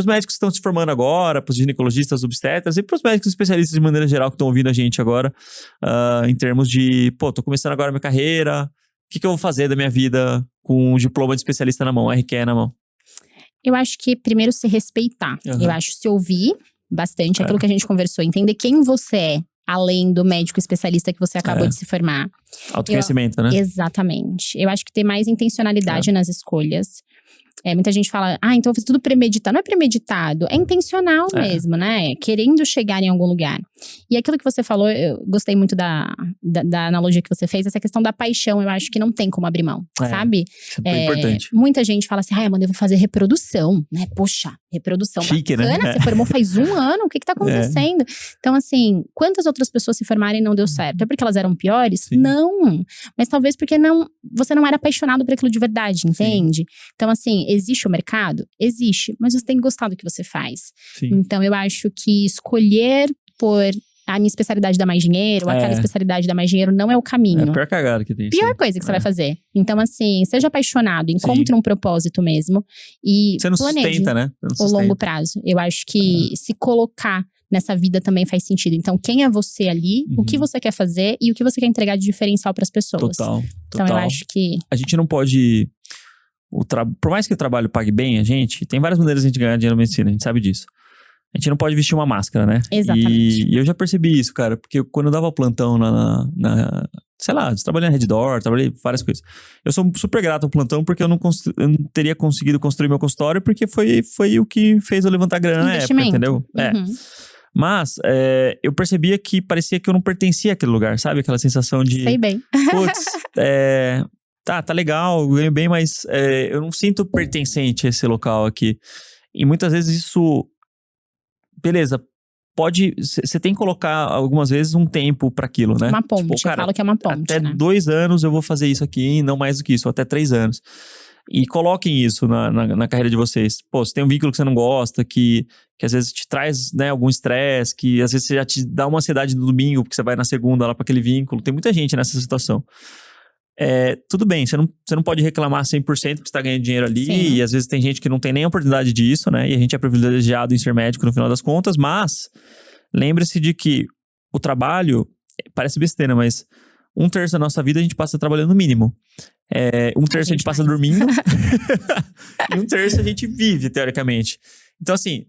[SPEAKER 1] médicos que estão se formando agora, para os ginecologistas, obstetras e para os médicos especialistas de maneira geral que estão ouvindo a gente agora, em termos de, tô começando agora a minha carreira, o que eu vou fazer da minha vida com um diploma de especialista na mão, RQE na mão?
[SPEAKER 2] Eu acho que primeiro se respeitar. Eu acho se ouvir bastante aquilo que a gente conversou, entender quem você é, além do médico especialista que você acabou de se formar.
[SPEAKER 1] Autoconhecimento, né?
[SPEAKER 2] Exatamente. Eu acho que ter mais intencionalidade nas escolhas. Muita gente fala, então eu fiz tudo premeditado. Não é premeditado, é intencional mesmo, né? Querendo chegar em algum lugar. E aquilo que você falou, eu gostei muito da analogia que você fez, essa questão da paixão, eu acho que não tem como abrir mão, sabe?
[SPEAKER 1] É importante.
[SPEAKER 2] Muita gente fala assim, Amanda, eu vou fazer reprodução, né? Poxa, reprodução
[SPEAKER 1] chique,
[SPEAKER 2] bacana,
[SPEAKER 1] né?
[SPEAKER 2] Você formou faz 1 ano, o que tá acontecendo? Então, assim, quantas outras pessoas se formarem e não deu certo? É porque elas eram piores?
[SPEAKER 1] Sim.
[SPEAKER 2] Não. Mas talvez porque você não era apaixonado por aquilo de verdade, entende? Sim. Então, assim, existe o mercado? Existe. Mas você tem que gostar do que você faz.
[SPEAKER 1] Sim.
[SPEAKER 2] Então, eu acho que escolher por a minha especialidade dá mais dinheiro, aquela especialidade dá mais dinheiro, não é o caminho.
[SPEAKER 1] É a pior cagada que tem.
[SPEAKER 2] Pior coisa que você vai fazer. Então, assim, seja apaixonado, encontre um propósito mesmo e
[SPEAKER 1] você não
[SPEAKER 2] planeje
[SPEAKER 1] sustenta, né?
[SPEAKER 2] o longo prazo. Eu acho que se colocar nessa vida também faz sentido. Então, quem é você ali, o que você quer fazer e o que você quer entregar de diferencial para as pessoas.
[SPEAKER 1] Total.
[SPEAKER 2] Então, eu acho que
[SPEAKER 1] a gente não pode... Por mais que o trabalho pague bem a gente, tem várias maneiras de a gente ganhar dinheiro na medicina, a gente sabe disso. A gente não pode vestir uma máscara, né?
[SPEAKER 2] Exatamente.
[SPEAKER 1] E eu já percebi isso, cara. Porque quando eu dava plantão sei lá, eu trabalhei na Redditor, trabalhei várias coisas. Eu sou super grato ao plantão porque eu não teria conseguido construir meu consultório porque foi o que fez eu levantar grana na época, entendeu? Mas eu percebia que parecia que eu não pertencia àquele lugar, sabe? Aquela sensação de...
[SPEAKER 2] Sei bem.
[SPEAKER 1] Putz, tá legal, eu ganho bem, mas eu não sinto pertencente a esse local aqui. E muitas vezes isso... Beleza, você tem que colocar algumas vezes um tempo para aquilo, né?
[SPEAKER 2] Uma ponte,
[SPEAKER 1] tipo, cara,
[SPEAKER 2] eu falo que é uma ponte,
[SPEAKER 1] até 2 anos eu vou fazer isso aqui, não mais do que isso, até 3 anos. E coloquem isso na carreira de vocês. Você tem um vínculo que você não gosta, que às vezes te traz, né, algum estresse, que às vezes você já te dá uma ansiedade no domingo, porque você vai na segunda lá para aquele vínculo. Tem muita gente nessa situação. Tudo bem, você não pode reclamar 100% porque você tá ganhando dinheiro ali. Sim. E às vezes tem gente que não tem nem a oportunidade disso, né? E a gente é privilegiado em ser médico no final das contas. Mas lembre-se de que o trabalho, parece besteira, mas 1/3 da nossa vida a gente passa trabalhando no mínimo. 1/3 a gente passa dormindo. E 1/3 a gente vive, teoricamente. Então, assim,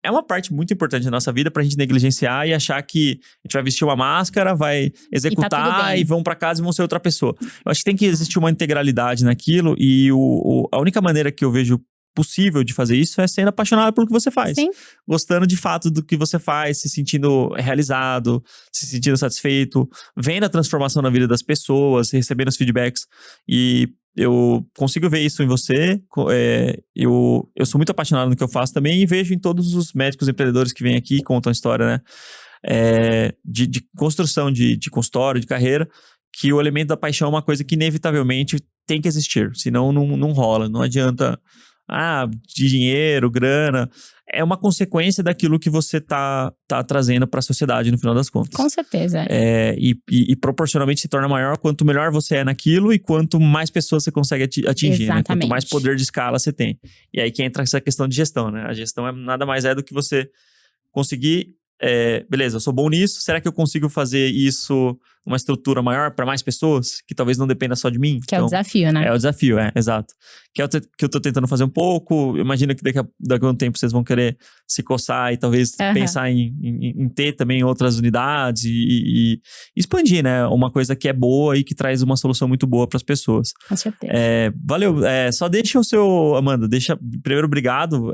[SPEAKER 1] é uma parte muito importante da nossa vida pra gente negligenciar e achar que a gente vai vestir uma máscara, vai executar e vão pra casa e vão ser outra pessoa. Eu acho que tem que existir uma integralidade naquilo e a única maneira que eu vejo possível de fazer isso é sendo apaixonado pelo que você faz.
[SPEAKER 2] Sim.
[SPEAKER 1] Gostando de fato do que você faz, se sentindo realizado, se sentindo satisfeito, vendo a transformação na vida das pessoas, recebendo os feedbacks. E eu consigo ver isso em você. Eu sou muito apaixonado no que eu faço também e vejo em todos os médicos empreendedores que vêm aqui e contam a história, né? De construção de consultório, de carreira, que o elemento da paixão é uma coisa que inevitavelmente tem que existir, senão não rola, não adianta... de dinheiro, grana, é uma consequência daquilo que você tá trazendo para a sociedade no final das contas.
[SPEAKER 2] Com certeza.
[SPEAKER 1] E proporcionalmente se torna maior quanto melhor você é naquilo e quanto mais pessoas você consegue atingir, né? Quanto mais poder de escala você tem. E aí que entra essa questão de gestão, né? A gestão nada mais do que você conseguir, beleza, eu sou bom nisso, será que eu consigo fazer isso uma estrutura maior para mais pessoas, que talvez não dependa só de mim.
[SPEAKER 2] Que então, é o desafio, né?
[SPEAKER 1] É o desafio, exato. Que é o que eu tô tentando fazer um pouco. Eu imagino que daqui a um tempo vocês vão querer se coçar e talvez pensar em ter também outras unidades e expandir, né? Uma coisa que é boa e que traz uma solução muito boa para as pessoas.
[SPEAKER 2] Com certeza.
[SPEAKER 1] Valeu. Só deixa o seu... Amanda, primeiro, obrigado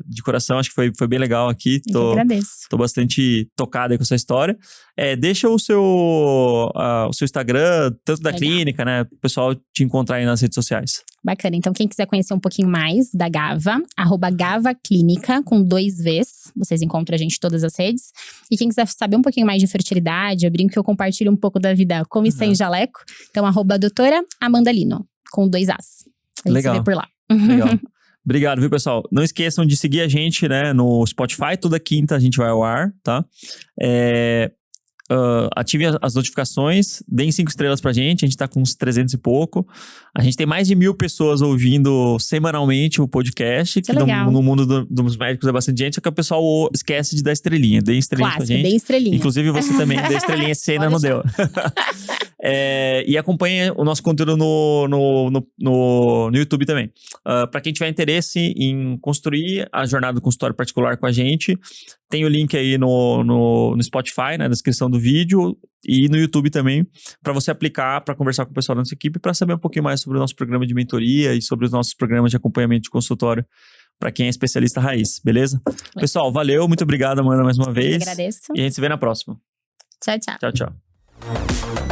[SPEAKER 1] de coração. Acho que foi bem legal aqui.
[SPEAKER 2] Eu agradeço.
[SPEAKER 1] Tô bastante tocado aí com essa história. Deixa o seu Instagram, tanto da clínica, né? O pessoal te encontrar aí nas redes sociais.
[SPEAKER 2] Bacana. Então, quem quiser conhecer um pouquinho mais da Gava, @Gava Clínica, com 2 Vs. Vocês encontram a gente em todas as redes. E quem quiser saber um pouquinho mais de fertilidade, eu brinco que eu compartilho um pouco da vida com e sem jaleco. Então, @doutora Amanda Lino, com 2 As. A gente se vê por lá.
[SPEAKER 1] Legal. Obrigado, viu, pessoal? Não esqueçam de seguir a gente, né, no Spotify. Toda quinta a gente vai ao ar, tá? Ativem as notificações, deem 5 estrelas pra gente. A gente tá com uns 300 e pouco. A gente tem mais de 1.000 pessoas ouvindo semanalmente o podcast, que no mundo dos médicos é bastante gente, só que o pessoal esquece de dar estrelinha. Deem estrelinha pra gente.
[SPEAKER 2] Deem estrelinha.
[SPEAKER 1] Inclusive você também dê estrelinha, esse ainda não deu. E acompanhe o nosso conteúdo no YouTube também. Para quem tiver interesse em construir a jornada do consultório particular com a gente, tem o link aí no Spotify, na descrição do vídeo, e no YouTube também, para você aplicar, para conversar com o pessoal da nossa equipe, para saber um pouquinho mais sobre o nosso programa de mentoria e sobre os nossos programas de acompanhamento de consultório, para quem é especialista raiz, beleza? Pessoal, valeu, muito obrigado, Amanda, mais uma vez.
[SPEAKER 2] Eu agradeço.
[SPEAKER 1] E a gente se vê na próxima.
[SPEAKER 2] Tchau, tchau.
[SPEAKER 1] Tchau, tchau.